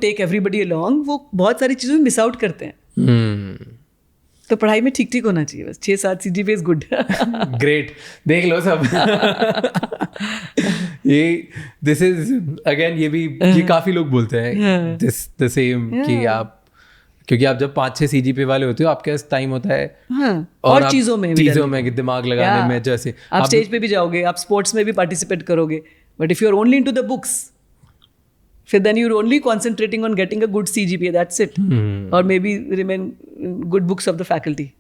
A: take everybody along. वो बहुत सारी चीज़ों में मिस आउट करते हैं. तो पढ़ाई में ठीक ठीक होना चाहिए बस. 6-7 CGPA इज गुड.
B: ग्रेट, देख लो सब. ये दिस इज अगेन ये काफी लोग बोलते हैं दिस द सेम कि आप, क्योंकि आप जब 5-6 CGPA वाले होते हो आपके पास टाइम होता है
A: और चीज़ों में
B: कि दिमाग लगाने में. जैसे
A: आप स्टेज पे भी जाओगे, आप स्पोर्ट्स में भी पार्टिसिपेट करोगे, but if you are only into the books, फिर then you are only concentrating on getting a good CGPA, that's it, और maybe remain good books of the faculty.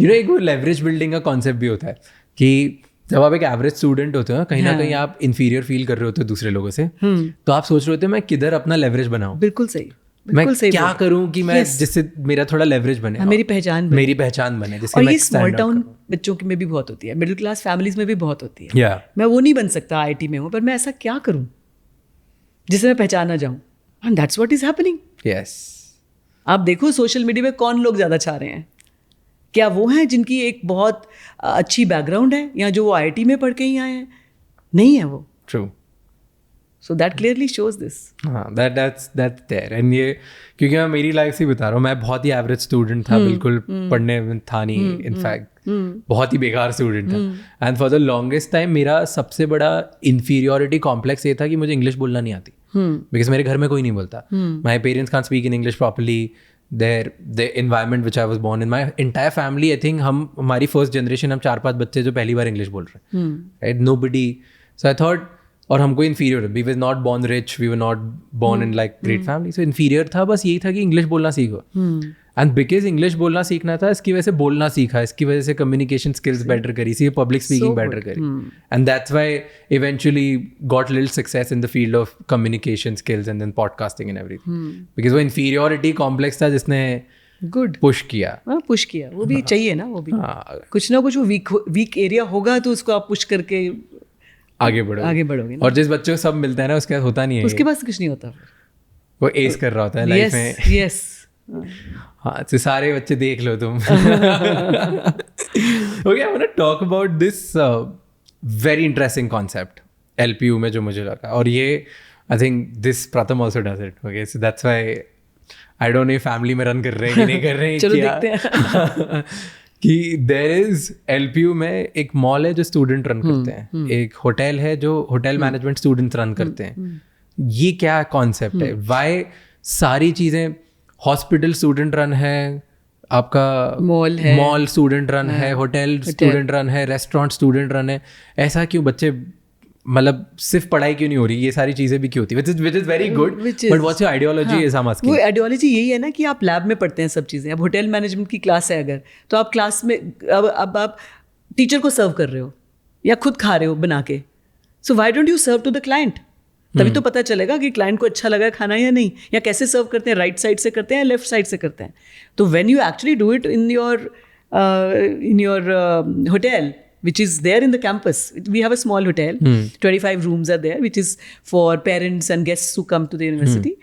B: एक वो लेवरेज बिल्डिंग का concept भी होता है कि जब आप एक एवरेज स्टूडेंट होते हो कहीं ना कहीं आप इन्फीरियर फील कर रहे होते हो दूसरे लोगों से, तो आप सोच रहे होते हो मैं किधर अपना लेवरेज बनाऊं.
A: बिल्कुल सही.
B: मैं क्या करूं कि मैं जिससे मेरा थोड़ा लेवरेज बने,
A: मेरी पहचान बने.
B: जिससे
A: और ये स्मॉल टाउन बच्चों में भी बहुत होती है, मिडिल क्लास फैमिलीज में भी बहुत होती है. मैं वो नहीं बन सकता, IIT में हूँ, पर मैं ऐसा क्या करूँ जिससे मैं पहचान ना जाऊँ. And that's what is happening.
B: Yes,
A: आप देखो सोशल मीडिया में कौन लोग ज़्यादा छा रहे हैं. क्या वो हैं जिनकी एक बहुत अच्छी बैकग्राउंड है या जो वो IIT में पढ़ के ही आए हैं? नहीं है वो.
B: True.
A: So that clearly shows this.
B: हाँ, that's there. And ये क्योंकि मैं मेरी लाइफ से बता रहा हूँ, मैं बहुत ही एवरेज स्टूडेंट था, बिल्कुल पढ़ने में था नहीं, इनफैक्ट बहुत ही बेकार स्टूडेंट था. And for the longest time मेरा सबसे बड़ा इन्फीरियोरिटी कॉम्प्लेक्स ये था कि मुझे इंग्लिश बोलना नहीं आती, बिकॉज मेरे घर में कोई नहीं बोलता. My parents can't speak in English properly, the environment which I was born in, my entire family, I think हमारी first generation, हम 4-5 बच्चे जो पहली बार English बोल रहे हैं, right? Nobody, so I thought, और हमको inferior, we were not born rich, we were not born in like great family, so inferior था, बस यही था कि English बोलना सीखो. And because English बोलना सीखना था, इसकी वजह से बोलना सीखा, इसकी वजह से communication skills better करी, इसी public speaking better करी. And that's why eventually got little success in the field of communication skills and then podcasting and everything. Because वो inferiority complex था जिसने
A: गुड
B: push किया.
A: पुश किया, वो भी चाहिए ना, वो भी कुछ ना कुछ वो वीक एरिया होगा तो उसको आप पुश करके
B: आगे बढ़ोगे. और जिस बच्चे को सब मिलता है ना, उसके पास होता नहीं है,
A: उसके पास कुछ नहीं होता,
B: वो एस कर रहा होता है लाइफ में.
A: यस
B: हाँ, तो सारे बच्चे देख लो तुम. Okay, I want to talk about this very interesting concept LPU में जो मुझे लगा, और ये I think this Pratham also does it. Okay, so that's why I don't know ये फैमिली में रन कर रहे हैं कि नहीं कर रहे हैं.
A: चलो देखते हैं.
B: कि देयर इज एलपीयू में एक मॉल है जो स्टूडेंट रन करते हैं, एक होटल है जो होटल मैनेजमेंट स्टूडेंट्स रन करते हैं. ये क्या कॉन्सेप्ट है? व्हाई सारी चीज़ें, हॉस्पिटल स्टूडेंट रन है, आपका मॉल स्टूडेंट रन है, होटल स्टूडेंट रन है, रेस्टोरेंट स्टूडेंट रन है, ऐसा क्यों? बच्चे मतलब सिर्फ पढ़ाई क्यों नहीं हो रही? ये सारी चीजें भी क्यों होती है? which is very good, but what's your ideology is I'm asking.
A: वो आइडियोलॉजी यही है ना कि आप लैब में पढ़ते हैं सब चीज़ें. अब होटल मैनेजमेंट की क्लास है अगर, तो आप क्लास में अब आप टीचर को सर्व कर रहे हो या खुद खा रहे हो बना के. So why don't you serve to the client? तभी तो पता चलेगा कि क्लाइंट को अच्छा लगा खाना या नहीं, या कैसे सर्व करते हैं, राइट साइड से करते हैं या लेफ्ट साइड से करते हैं. तो when you actually do it in your hotel which is there in the campus. We have a small hotel, 25 rooms are there, which is for parents and guests who come to the university.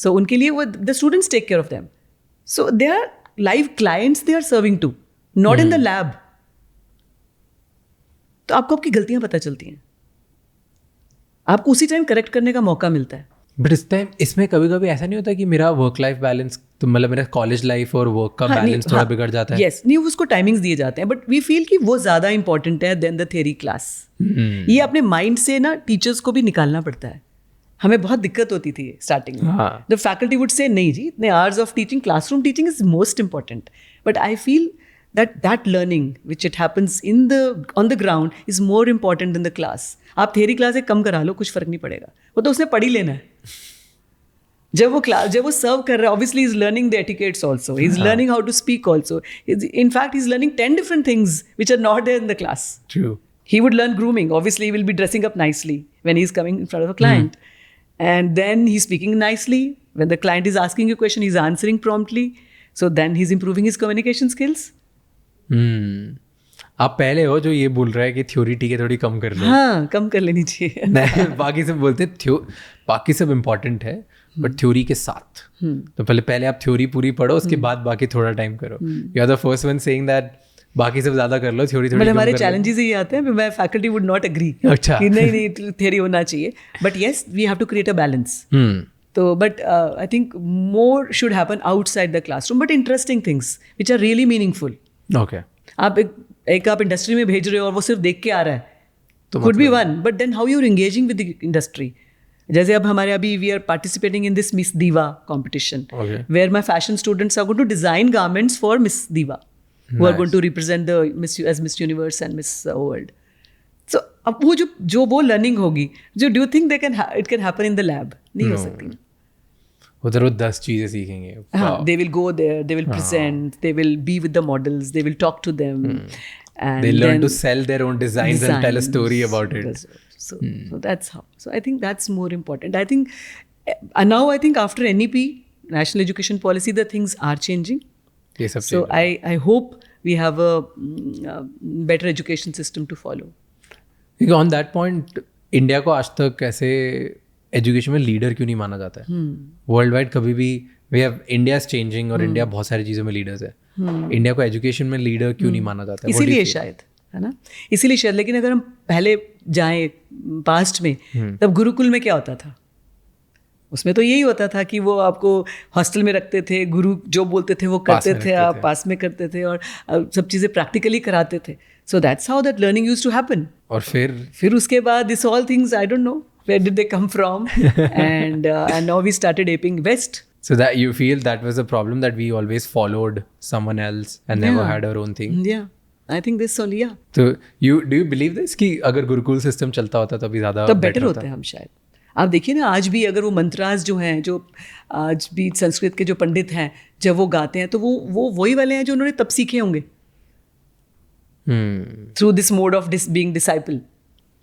A: So unke liye the students take care of them. So they are live clients they are serving to, not in the lab. तो आपको आपकी गलतियां पता चलती हैं, आपको उसी time correct करने का मौका मिलता है.
B: बट इस टाइम इसमें कभी कभी ऐसा नहीं होता कि मेरा वर्क लाइफ बैलेंस, तो मतलब मेरा कॉलेज लाइफ और वर्क का बैलेंस थोड़ा बिगड़ जाता है?
A: यस, नहीं, उसको टाइमिंग्स दिए जाते हैं, बट वी फील कि वो ज़्यादा इंपॉर्टेंट है देन द थ्योरी क्लास. ये अपने माइंड से ना टीचर्स को भी निकालना पड़ता है. हमें बहुत दिक्कत होती थी स्टार्टिंग में. द फैकल्टी वुड से नहीं जी, इतने hours of teaching, classroom teaching is most important. But I feel that learning which it happens on the ground is more important than the class. आप थ्योरी क्लास एक कम करा लो, कुछ फर्क नहीं पड़ेगा, वो तो उसने पढ़ ही लेना है. जब वो सर्व कर रहा है, obviously he's learning the etiquettes also, he's learning how to speak also, in fact he's learning 10 different things which are not there in the class.
B: True.
A: He would learn grooming, obviously he will be dressing up nicely when he's coming in front of a client, and then he's speaking nicely. When the client is asking a question, he's answering promptly, so then he's improving his communication skills.
B: आप पहले हो जो ये बोल रहा है कि theory ठीक है, थोड़ी कम कर लो.
A: हाँ, कम कर लेनी चाहिए.
B: नहीं, बाकी सब बोलते बाकी सब इम्पोर्टेंट है, बट थ्योरी के साथ. तो पहले आप थ्योरी पूरी पढ़ो, उसके बाद बाकी थोड़ा टाइम करो. You are the first one saying that बाकी सब ज्यादा कर लो, थ्योरी थोड़ी.
A: बट हमारे चैलेंजेस ये आते हैं, मैं फैकल्टी वुड नॉट एग्री.
B: अच्छा,
A: नहीं थ्योरी होना चाहिए, but yes we have to create a balance. तो but I think more should happen outside the classroom, but interesting things which are really meaningful.
B: Okay,
A: आप एक आप इंडस्ट्री में भेज रहे हो और वो सिर्फ देख के आ रहा है, तो could be one, but then how you are engaging with the industry. जैसे अब हमारे अभी we are participating in this Miss Diva competition, where my fashion students are going to design garments for Miss Diva, who are going to represent the Miss Universe and Miss World. So अब वो जो वो learning होगी, जो do you think it can happen in the lab? नहीं हो सकती.
B: उधर वो 10 चीजें सीखेंगे.
A: They will go there, they will present, they will be with the models, they will talk to them, and
B: they learn to sell their own designs and tell a story about it.
A: So that's how. So I think that's more important. I think now I think after NEP, National Education Policy, the things are changing. So I hope we have a better education system to follow.
B: On that point, India को आज तक कैसे education में leader क्यों नहीं माना जाता है? वर्ल्ड वाइड कभी भी we have India is changing, और इंडिया बहुत सारी चीज़ों में लीडर्स है. इंडिया को एजुकेशन में लीडर क्यों नहीं माना जाता है?
A: इसीलिए शायद, है ना, इसीलिए शायद. लेकिन अगर हम पहले जाएं पास्ट में, तब गुरुकुल में क्या होता था? उसमें तो यही होता था कि वो आपको हॉस्टल में रखते थे, गुरु जो बोलते थे वो करते थे, आप पास में करते थे, और सब चीज़ें प्रैक्टिकली कराते थे. So that's how that learning used to happen.
B: और फिर
A: उसके बाद this all things I don't know where did they come from, and now we started aping west.
B: So that you feel that was a problem, that we always followed someone else and never
A: Yeah.
B: had our own thing.
A: Yeah, I think this only, yeah.
B: So do you believe this कि अगर Gurukul system चलता होता तभी ज़्यादा
A: तब better होते हैं हम शायद. आप देखिए ना, आज भी अगर वो मंत्रास जो हैं, जो आज भी संस्कृत के जो पंडित हैं, जब वो गाते हैं तो वो वही वाले हैं जो उन्होंने तब सीखे होंगे, through this mode of being disciple.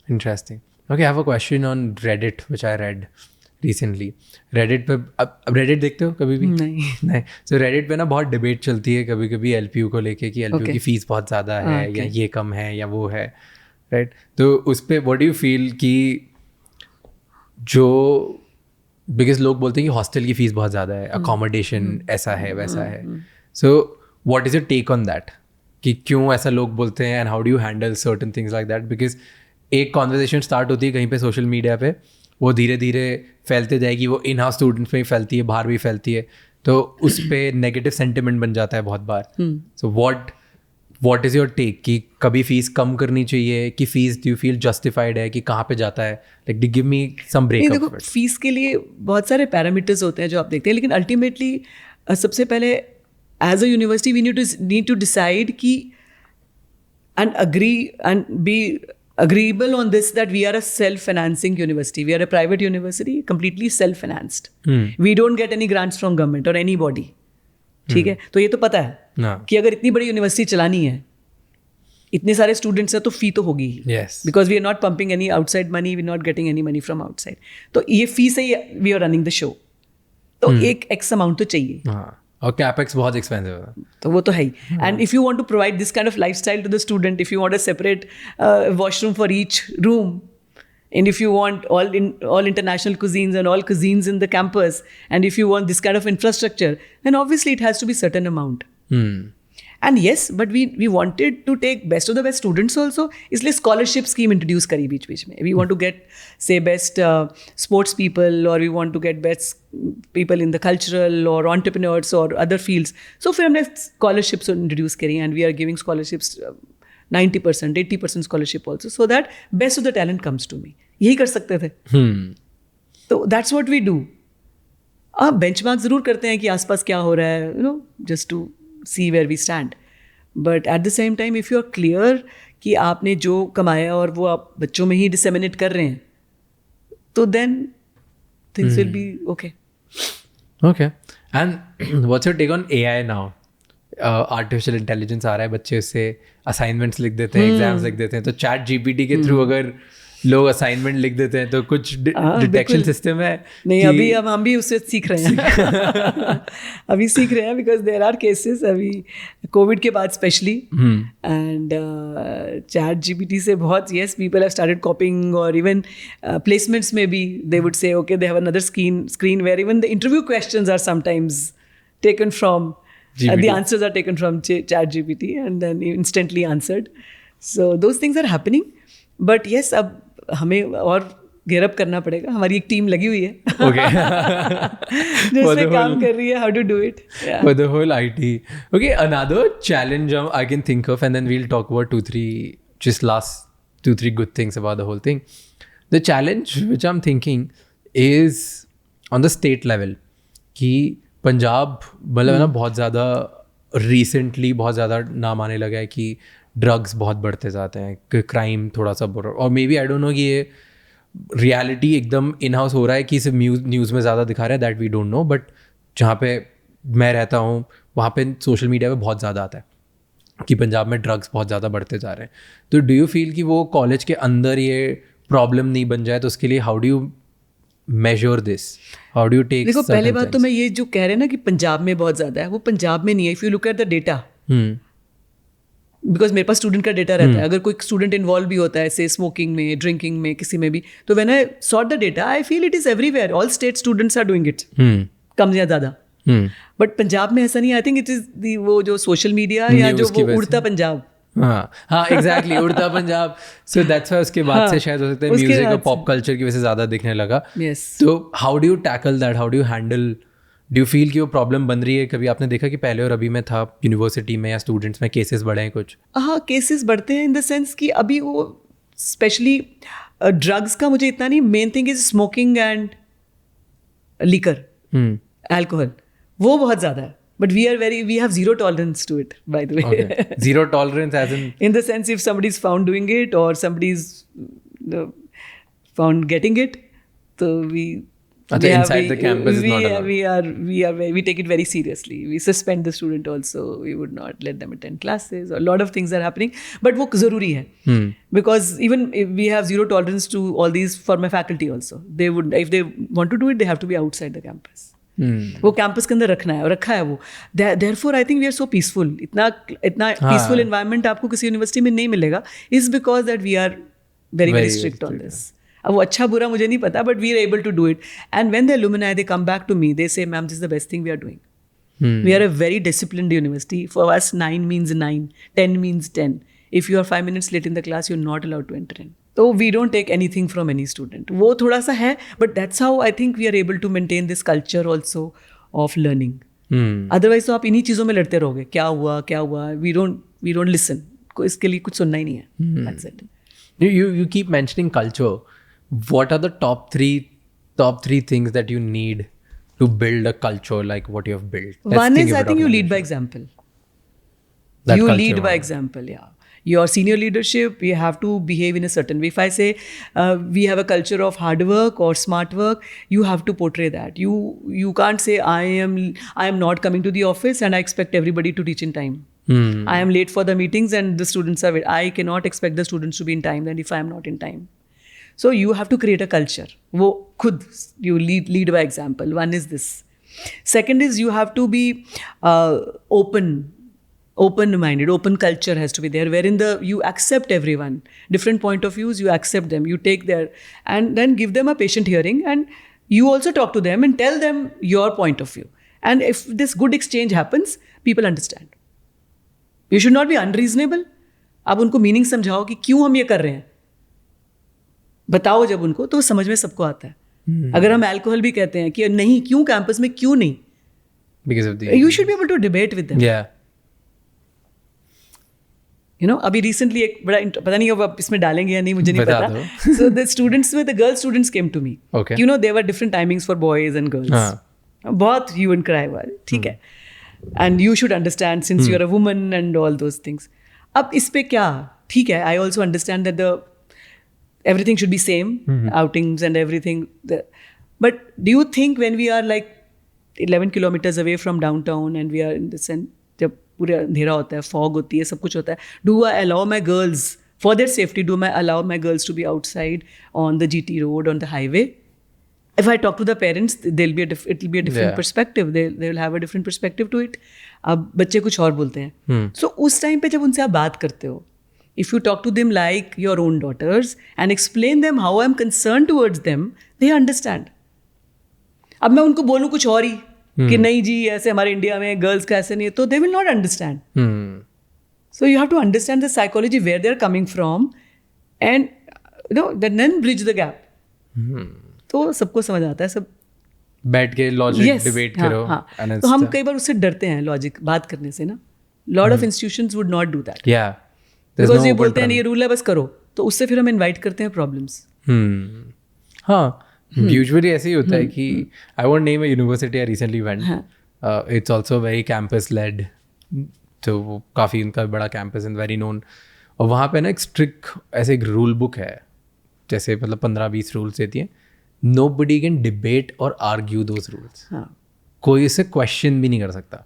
B: Interesting. Okay, I have a question on Reddit which I read recently. Reddit पे अब Reddit देखते हो कभी भी? नहीं. So Reddit पे ना बहुत डिबेट चलती है कभी कभी LPU को लेके कि LPU की फीस बहुत ज़्यादा है या ये कम है या वो है, राइट? तो उस पर what do you feel कि जो बिकॉज लोग बोलते हैं कि हॉस्टल की फीस बहुत ज़्यादा है, अकोमोडेशन ऐसा है वैसा है, so what is your take on that कि क्यों ऐसा लोग बोलते हैं and how do you handle certain things like that? Because एक कॉन्वर्जेशन स्टार्ट होती है कहीं पे सोशल मीडिया पे, वो धीरे धीरे फैलते जाएगी, वो इन हाउस स्टूडेंट्स में भी फैलती है, बाहर भी फैलती है, तो उस पर नेगेटिव सेंटिमेंट बन जाता है बहुत बार. So what is your take कि कभी फीस कम करनी चाहिए कि fees do you feel justified है कि कहाँ पे जाता है? Like give me some break.
A: देखो, फीस के लिए बहुत सारे पैरामीटर्स होते हैं जो आप देखते हैं, लेकिन अल्टीमेटली सबसे पहले as a university we need to decide कि and agree and be agreeable on this that we are a self-financing university. We are a private university, completely self-financed. We don't get any grants from government or anybody. ठीक है, तो ये तो पता है कि अगर इतनी बड़ी यूनिवर्सिटी चलानी है, इतने सारे स्टूडेंट्स हैं, तो फी तो होगी ही.
B: Yes.
A: Because we are not pumping any outside money, we are not getting any money from outside. तो ये फी से ही we are running the show. तो एक X amount तो चाहिए.
B: हाँ, और कैपेक्स बहुत एक्सपेंसिव है,
A: तो वो तो है ही. And if you want to provide this kind of lifestyle to the student, if you want a separate washroom for each room, and if you want all international cuisines and all cuisines in the campus, and if you want this kind of infrastructure, then obviously it has to be certain amount. And yes, but we wanted to take best of the best students also, इसलिए scholarship scheme introduce करी बीच में. We want to get say best sports people, or we want to get best people in the cultural or entrepreneurs or other fields. So फिर हमने scholarships introduce करी, and we are giving scholarships 90%, 80% scholarship also, so that best of the talent comes to me. यही कर सकते थे. तो that's what we do. आप benchmark ज़रूर करते हैं कि आसपास क्या हो रहा है, just to see where we stand. But at the same time, if you are clear कि आपने जो कमाया और वो आप बच्चों में ही disseminate कर रहे हैं, तो then things will be okay.
B: Okay. And what's your take on AI now? Artificial intelligence आ रहा है, बच्चे उससे असाइनमेंट्स लिख देते हैं, एग्जाम्स लिख देते हैं, तो चैट जीपीटी के थ्रू अगर लोग असाइनमेंट लिख देते हैं तो कुछ डिटेक्शन सिस्टम है?
A: नहीं, अभी अब हम भी उससे सीख रहे हैं. अभी सीख रहे हैं, बिकॉज देयर आर केसेस अभी कोविड के बाद स्पेशली, एंड चैट जीपीटी से बहुत, yes, people have started copying, और इवन प्लेसमेंट्स में भी they would say okay they have another screen where even the interview questions are sometimes taken from the answers are taken from chat GPT and then instantly answered. So those things are happening. But yes, अब हमें और gear up करना पड़ेगा. हमारी एक team लगी हुई है जो इस पे काम कर रही है, how to do it.
B: For the whole IT. Okay, another challenge I can think of, and then we'll talk about 2-3 good things about the whole thing. The challenge which I'm thinking is on the state level कि पंजाब मतलब है ना, बहुत ज़्यादा recently बहुत ज़्यादा नाम आने लगा है कि ड्रग्स बहुत बढ़ते जाते हैं, क्राइम थोड़ा सा बढ़ रहा है, और maybe I don't know कि ये रियलिटी एकदम इन हाउस हो रहा है कि सिर्फ न्यूज़ में ज़्यादा दिखा रहा है, that we don't know. But जहाँ पे मैं रहता हूँ वहाँ पे सोशल मीडिया पे बहुत ज़्यादा आता है कि पंजाब में ड्रग्स बहुत ज़्यादा बढ़ते जा रहे हैं. तो डू यू फील कि वो कॉलेज के अंदर ये प्रॉब्लम नहीं बन जाए, तो उसके लिए how do you measure this? How do you take?
A: देखो, पहले बात तो मैं ये जो कह रहे हैं ना कि पंजाब में बहुत ज़्यादा है, वो पंजाब में नहीं है. If you look at the data, because मेरे पास स्टूडेंट का डेटा रहता है, अगर कोई स्टूडेंट इन्वॉल्व भी होता है से स्मोकिंग में, ड्रिंकिंग में, किसी में भी, तो when I sort the data I feel it is everywhere. All state students are doing it, कम या ज़्यादा. बट पंजाब में ऐसा नहीं. आई थिंक इट इज़ वो जो सोशल मीडिया या जो वो उड़ता पंजाब.
B: हाँ एग्जैक्टली, उड़ता पंजाब. सो दैट्स व्हाई उसके बाद से शायद हो सकता है म्यूजिक और पॉप कल्चर की वजह से ज़्यादा दिखने लगा. तो how do you tackle that? How do you handle? Do you feel कि वो प्रॉब्लम बन रही है? कभी आपने देखा कि पहले और अभी में था यूनिवर्सिटी में या स्टूडेंट्स में केसेस बढ़े हैं कुछ?
A: हाँ, केसेस बढ़ते हैं इन द सेंस कि अभी वो स्पेशली ड्रग्स का मुझे इतना नहीं, main thing is smoking and liquor. Alcohol, वो बहुत ज़्यादा है. But we have zero tolerance to it, by the way.
B: Okay. Zero tolerance as in
A: the sense, if somebody's found doing it or somebody's found getting it, so
B: inside the campus is not allowed.
A: we take it very seriously. We suspend the student also. We would not let them attend classes. A lot of things are happening, but वो ज़रूरी है. Because even if we have zero tolerance to all these for my faculty also. They would, if they want to do it, they have to be outside the campus. वो campus के अंदर रखना है और रखा है वो. Therefore I think we are so peaceful. इतना peaceful environment आपको किसी यूनिवर्सिटी में नहीं मिलेगा. Is because that we are very strict on this. अब वो अच्छा बुरा मुझे नहीं पता, but we are able to do it. And when the alumni, they come back to me, they say, ma'am, this is the best thing we are doing. We are a very disciplined university. For us, 9 means 9, 10 means 10. If you are 5 minutes late in the class, you're not allowed to enter in. So we don't take anything from any student. वो थोड़ा सा है, but that's how I think we are able to maintain this culture also of learning. Otherwise तो आप इन्हीं चीज़ों में लड़ते रहोगे. क्या हुआ? We don't listen. इसके लिए कुछ सुनना ही नहीं है. That's it.
B: You keep mentioning culture. What are the top three things that you need to build a culture like what you have built?
A: One is, I think, you lead by example. You lead by example, yeah. Your senior leadership, you have to behave in a certain way. If I say we have a culture of hard work or smart work, you have to portray that. You can't say I am not coming to the office and I expect everybody to reach in time. I am late for the meetings and the students are. I cannot expect the students to be in time. Then if I am not in time, so you have to create a culture. वो खुद you lead by example. One is this. Second is you have to be open-minded. Open culture has to be there, wherein you accept everyone. Different point of views, you accept them. You take their and then give them a patient hearing, and you also talk to them and tell them your point of view. And if this good exchange happens, people understand. You should not be unreasonable. आप उनको meaning समझाओ कि क्यों हम ये कर रहे हैं. बताओ जब उनको, तो समझ में सबको आता है. अगर हम अल्कोहल भी कहते हैं कि नहीं, क्यों कैंपस में क्यों नहीं,
B: because of the
A: you should be able to debate with them.
B: Yeah.
A: You know, अभी recently एक बड़ा पता नहीं अब इसमें डालेंगे या नहीं, मुझे नहीं पता. So the girl students came to me.
B: Okay.
A: You know, there were different timings for boys and girls. बहुत hue and cry हुआ, ठीक है. And you should understand since you're a woman and all those things. अब इस पे क्या, ठीक है, I also understand that everything should be same, outings and everything. But do you think when we are like 11 kilometers away from downtown and we are in the sense, जब पूरे अंधेरा होता है, fog होती है, सब कुछ होता है, do I allow my girls, for their safety, allow my girls to be outside on the GT road, on the highway? If I talk to the parents, it will be a different perspective. They will have a different perspective to it. अब बच्चे कुछ और बोलते हैं. So उस time पे जब उनसे आप बात करते हो, if you talk to them like your own daughters and explain them how I'm concerned towards them, they understand. अब मैं उनको बोलूँ कुछ और ही कि नहीं जी ऐसे हमारे इंडिया में गर्ल्स का ऐसे नहीं है, तो they will not understand. So you have to understand the psychology where they're coming from and then bridge the gap. तो सबको समझ आता है, सब
B: बैठ के लॉजिक डिबेट करो.
A: तो हम कई बार उससे डरते हैं लॉजिक बात करने से ना. Lot of institutions would not do that. Because ये बोलते हैं ये रूल है बस करो, तो उससे फिर हम इनवाइट करते हैं प्रॉब्लम्स.
B: हाँ, यूजुअली ऐसे ही होता है कि I won't name a university I recently went, it's also very campus led, तो वो काफ़ी उनका बड़ा कैंपस एंड वेरी नोन. और वहाँ पे ना एक स्ट्रिक्ट ऐसे एक रूल बुक है, जैसे मतलब 15-20 रूल्स देती हैं. Nobody can debate or argue those rules. कोई इसे क्वेश्चन भी नहीं कर सकता.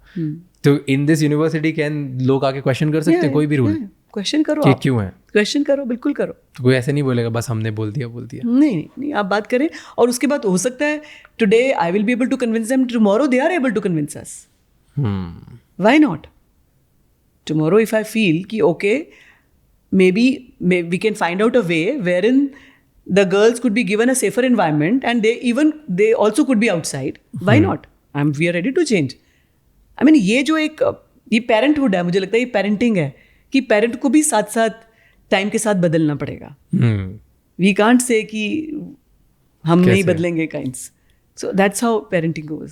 B: तो इन दिस यूनिवर्सिटी कैन लोग आके क्वेश्चन कर सकते हैं कोई भी रूल.
A: क्वेश्चन करो,
B: कि क्यों है,
A: क्वेश्चन करो, बिल्कुल करो.
B: तो कोई ऐसे नहीं बोलेगा बस हमने बोल दिया.
A: नहीं, आप बात करें. और उसके बाद हो सकता है today I will be able to convince them, tomorrow they are able to convince us. Why not? Tomorrow if I feel कि okay maybe we can find out a way wherein the girls could be given a safer environment and they also could be outside. Why not? We are ready to change. I mean, ये जो एक ये parenthood है, मुझे लगता है ये parenting है कि पेरेंट को भी साथ साथ टाइम के साथ बदलना पड़ेगा. वी कांट से कि हम नहीं बदलेंगे kinds. So that's how parenting goes.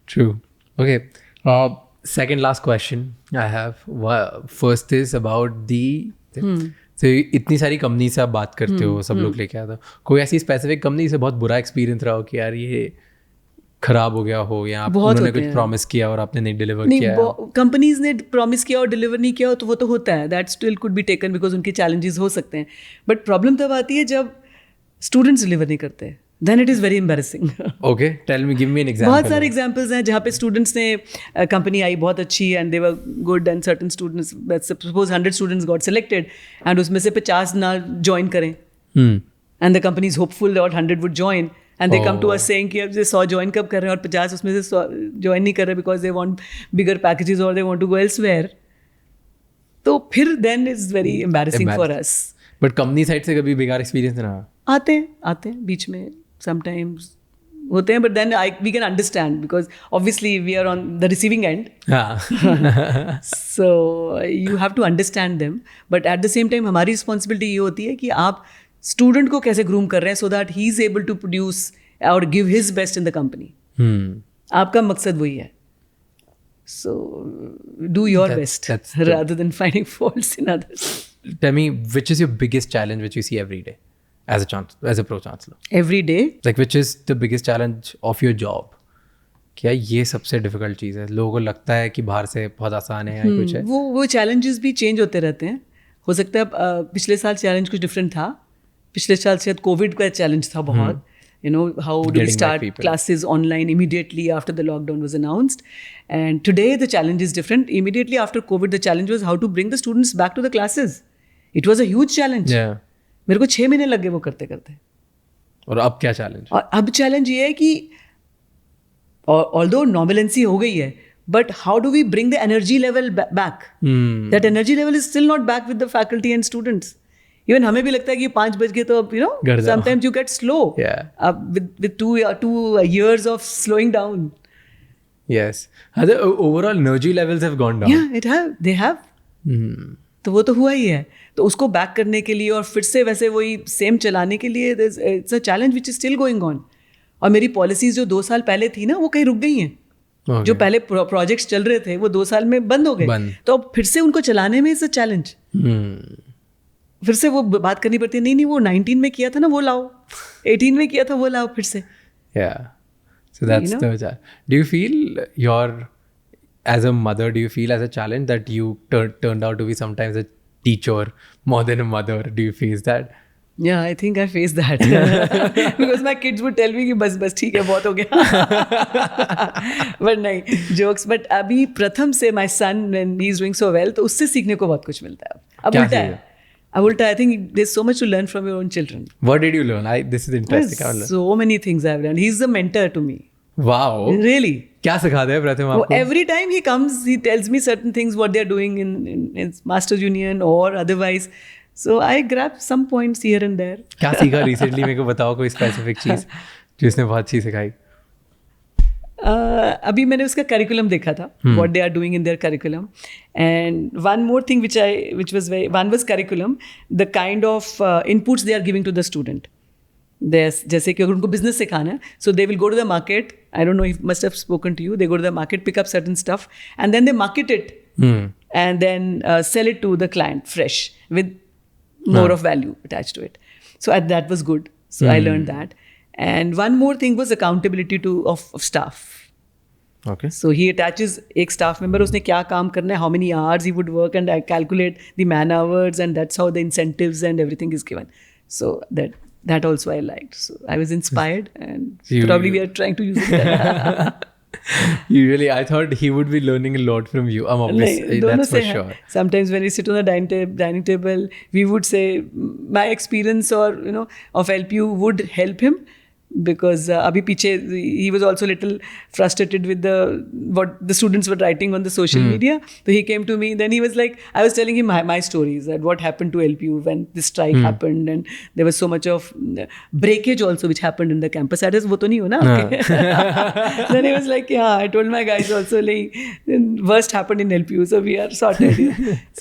B: True. Okay, second last question I have. First is about the तो इतनी सारी कंपनी से आप बात करते हो, सब लोग लेके आता हो, कोई ऐसी स्पेसिफिक कंपनी से बहुत बुरा एक्सपीरियंस रहा हो कि यार ये खराब हो गया हो या
A: बहुत
B: उन्होंने
A: होते
B: कुछ
A: हैं।
B: प्रॉमिस किया और आपने नहीं डिलीवर
A: नहीं,
B: किया है?
A: कंपनीज ने प्रॉमिस किया और डिलीवर नहीं किया तो वो तो होता है, that still could be taken because उनके चैलेंजेस हो सकते हैं, बट प्रॉब्लम तब आती है जब स्टूडेंट्स डिलीवर नहीं करते, then it is very embarrassing.
B: Okay, tell me, give me an example.
A: बहुत सारे एग्जाम्पल्स हैं जहाँ पे स्टूडेंट्स ने कंपनी आई बहुत अच्छी and they were good and certain students, suppose 100 students got selected and उसमें से 50 ना ज्वाइन करें and the company is hopeful और 100 would join and they come to us saying कि अब ये 100 ज्वाइन कब कर रहे हैं और 50 उसमें से ज्वाइन नहीं कर रहे because they want bigger packages और they want to go elsewhere, तो फिर then is very embarrassing for us.
B: But company side से कभी बेकार एक्सपीरियंस रहा?
A: आते हैं बीच में, समटाइम्स होते हैं, but then we can understand because obviously we are on the receiving end,
B: हाँ।
A: So you have to understand them, but at the same time हमारी रिस्पॉन्सिबिलिटी ये होती है कि आप स्टूडेंट को कैसे ग्रूम कर रहे हैं so that he is able to produce और give his best in the company. आपका मकसद वही है, so do your best rather than finding faults in others.
B: Tell me, which is your biggest challenge which you see every day as a pro chancellor?
A: Every day?
B: Like, which is the biggest challenge of your job? क्या ये सबसे difficult चीज़ है? लोगों को लगता है कि बाहर से बहुत आसान है या कुछ है।
A: वो चैलेंजेस भी चेंज होते रहते हैं। हो सकता है पिछले साल चैलेंज कुछ डिफरेंट था, पिछले साल शायद कोविड का चैलेंज था बहुत, you know, how do we start classes online immediately after the lockdown was announced, and today the challenge is different. Immediately after COVID the challenge was how to bring the students back to the classes. It was a huge challenge. मेरे को 6 महीने लग गए वो करते करते।
B: और अब क्या चैलेंज?
A: और अब चैलेंज ये है कि although normalcy हो गई है, but how do we bring the energy level back? That energy level is still not back with the faculty and students. Even हमें भी लगता है कि 5 बज गए तो अब, you know, sometimes you get slow. With 2 years of slowing down.
B: Yes. The overall energy levels have gone down.
A: Yeah, they have. तो वो तो हुआ ही है, तो उसको बैक करने के लिए और फिर से वैसे वही सेम चलाने के लिए it's a challenge which is still going on. और मेरी पॉलिसीज जो 2 साल पहले थी ना वो कहीं रुक गई हैं। जो पहले प्रोजेक्ट्स चल रहे थे वो 2 साल में बंद हो गए, तो अब फिर से उनको चलाने में इज अ चैलेंज। फिर से वो बात करनी पड़ती है, नहीं वो 19 में किया था ना वो लाओ, 18 में किया था वो लाओ फिर से।
B: So that's the challenge. Do you feel as a mother, do you feel as a challenge that you turned out to be sometimes a teacher more than a mother? Do you face that?
A: Yeah, I think I face that because my kids would tell me कि बस ठीक है बहुत हो गया। But नहीं jokes, but अभी प्रथम से my son when he's doing so well तो उससे सीखने को बहुत कुछ मिलता है। अब उल्टा है। I think there's so much to learn from your own children.
B: What did you learn? This is interesting.
A: There's so many things I've learned. He's a mentor to me.
B: Wow.
A: Really?
B: क्या सिखाते हैं प्रथम आपको?
A: Every time he comes, he tells me certain things what they're doing in Masters Union or otherwise. So I grab some points here and there.
B: क्या सीखा recently? मेरे को बताओ कोई specific चीज़ जो इसने बहुत अच्छी सिखाई।
A: अभी मैंने उसका करिकुलम देखा था, what they are doing in their curriculum, and one more thing one was curriculum, the kind of inputs they are giving to the student. जैसे कि अगर उनको business सिखाना है, so they will go to the market. I don't know if must have spoken to you. They go to the market, pick up certain stuff, and then they market it, and then sell it to the client fresh with more of value attached to it. So that was good. So I learned that. And one more thing was accountability of staff.
B: Okay.
A: So he attaches एक staff member, उसने क्या काम करना है, how many hours he would work, and I calculate the man hours, and that's how the incentives and everything is given. So that also I liked. So I was inspired, and probably we are trying to use it.
B: Usually, I thought he would be learning a lot from you. Obviously, that's for sure.
A: Sometimes when we sit on the dining table, we would say my experience or of LPU would help him. Because abhi piche he was also little frustrated with what the students were writing on the social media. So he came to me, then he was like, I was telling him my stories, that what happened to LPU when this strike happened, and there was so much of breakage also which happened in the campus. That is wo to nahi ho na aapke. Then he was like, yeah, I told my guys also, like, worst happened in LPU, so we are sorted.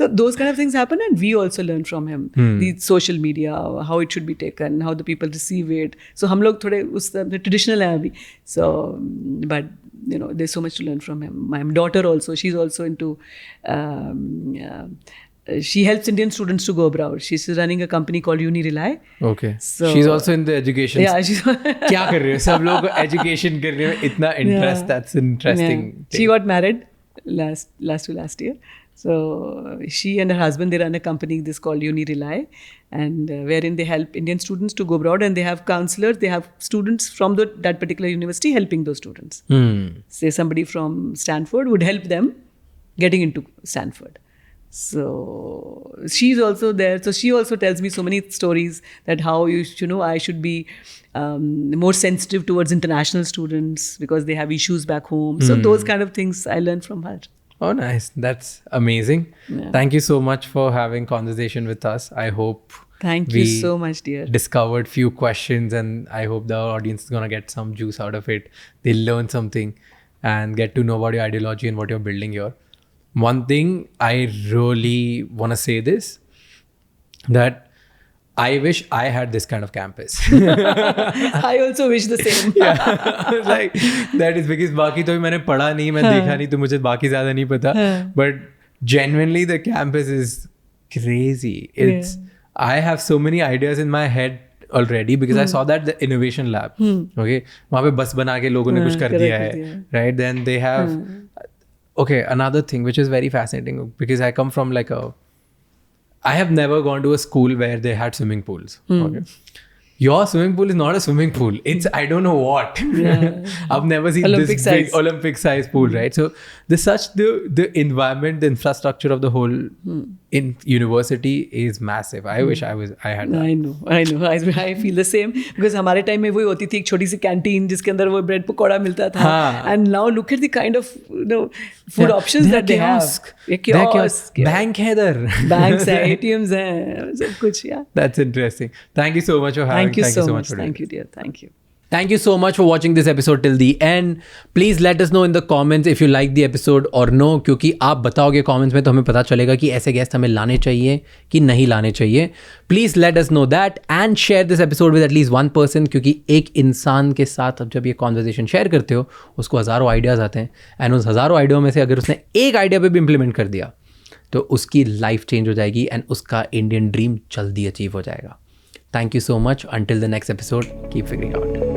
A: So those kind of things happen, and we also learn from him. The social media, how it should be taken, how the people receive it. So हम लोग थोड़े उस traditional है अभी, so but there's so much to learn from him. My daughter also, she's also into she helps Indian students to go abroad. She's running a company called UniRely.
B: Okay.
A: So-
B: She's also in the education.
A: Yeah, she's
B: क्या कर रहे हो सब लोग education करने में इतना interest that's interesting
A: She got married last year. So she and her husband, they run a company this called UniRely, and wherein they help Indian students to go abroad, and they have counselors. They have students from that particular university helping those students. Say somebody from Stanford would help them getting into Stanford. So she's also there. So she also tells me so many stories that how I should be more sensitive towards international students because they have issues back home. So those kind of things I learned from her.
B: Oh, nice. That's amazing.
A: Yeah.
B: Thank you so much for having conversation with us. I hope
A: Thank
B: we
A: you so much, dear.
B: discovered few questions, and I hope the audience is going to get some juice out of it. They'll learn something and get to know about your ideology and what you're building here. One thing I really want to say this, that I wish I had this kind of campus.
A: I also wish the same.
B: Like that is because बाकी तो मैंने पढ़ा नहीं, मैं देखा नहीं, तो मुझे बाकी ज़्यादा नहीं पता. But genuinely the campus is crazy. It's I have so many ideas in my head already because I saw that the innovation lab. Okay, वहाँ पे बस बना के लोगों ने कुछ कर दिया है, right? Then they have okay, another thing which is very fascinating because I come from like I have never gone to a school where they had swimming pools. Okay. Your swimming pool is not a swimming pool. It's I don't know what. I've never seen
A: Olympic
B: this
A: size.
B: big Olympic size pool, right? So the environment, the infrastructure of the whole in university is massive. I wish I had that.
A: I know. I feel the same because हमारे time में वही होती थी एक छोटी सी canteen जिसके अंदर वो ब्रेड पकौड़ा मिलता था. And now look at the kind of food options that they have.
B: Kiosk. Bank है इधर.
A: Banks हैं, ATMs हैं, सब कुछ. Yeah.
B: That's interesting. Thank you so much for having.
A: Thank you so much.
B: for
A: Thank
B: doing
A: you, dear. Thank you.
B: Thank you so much for watching this episode till the end. Please let us know in the comments if you like the episode or no, क्योंकि आप बताओगे comments में तो हमें पता चलेगा कि ऐसे guest हमें लाने चाहिए कि नहीं लाने चाहिए. Please let us know that and share this episode with at least one person, क्योंकि एक इंसान के साथ अब जब ये conversation share करते हो उसको हज़ारों ideas आते हैं, and उस हज़ारों आइडिया में से अगर उसने एक आइडिया पे भी implement कर दिया तो उसकी लाइफ चेंज हो जाएगी and उसका इंडियन ड्रीम जल्दी अचीव हो जाएगा. Thank you so much. Until the next episode, keep figuring out.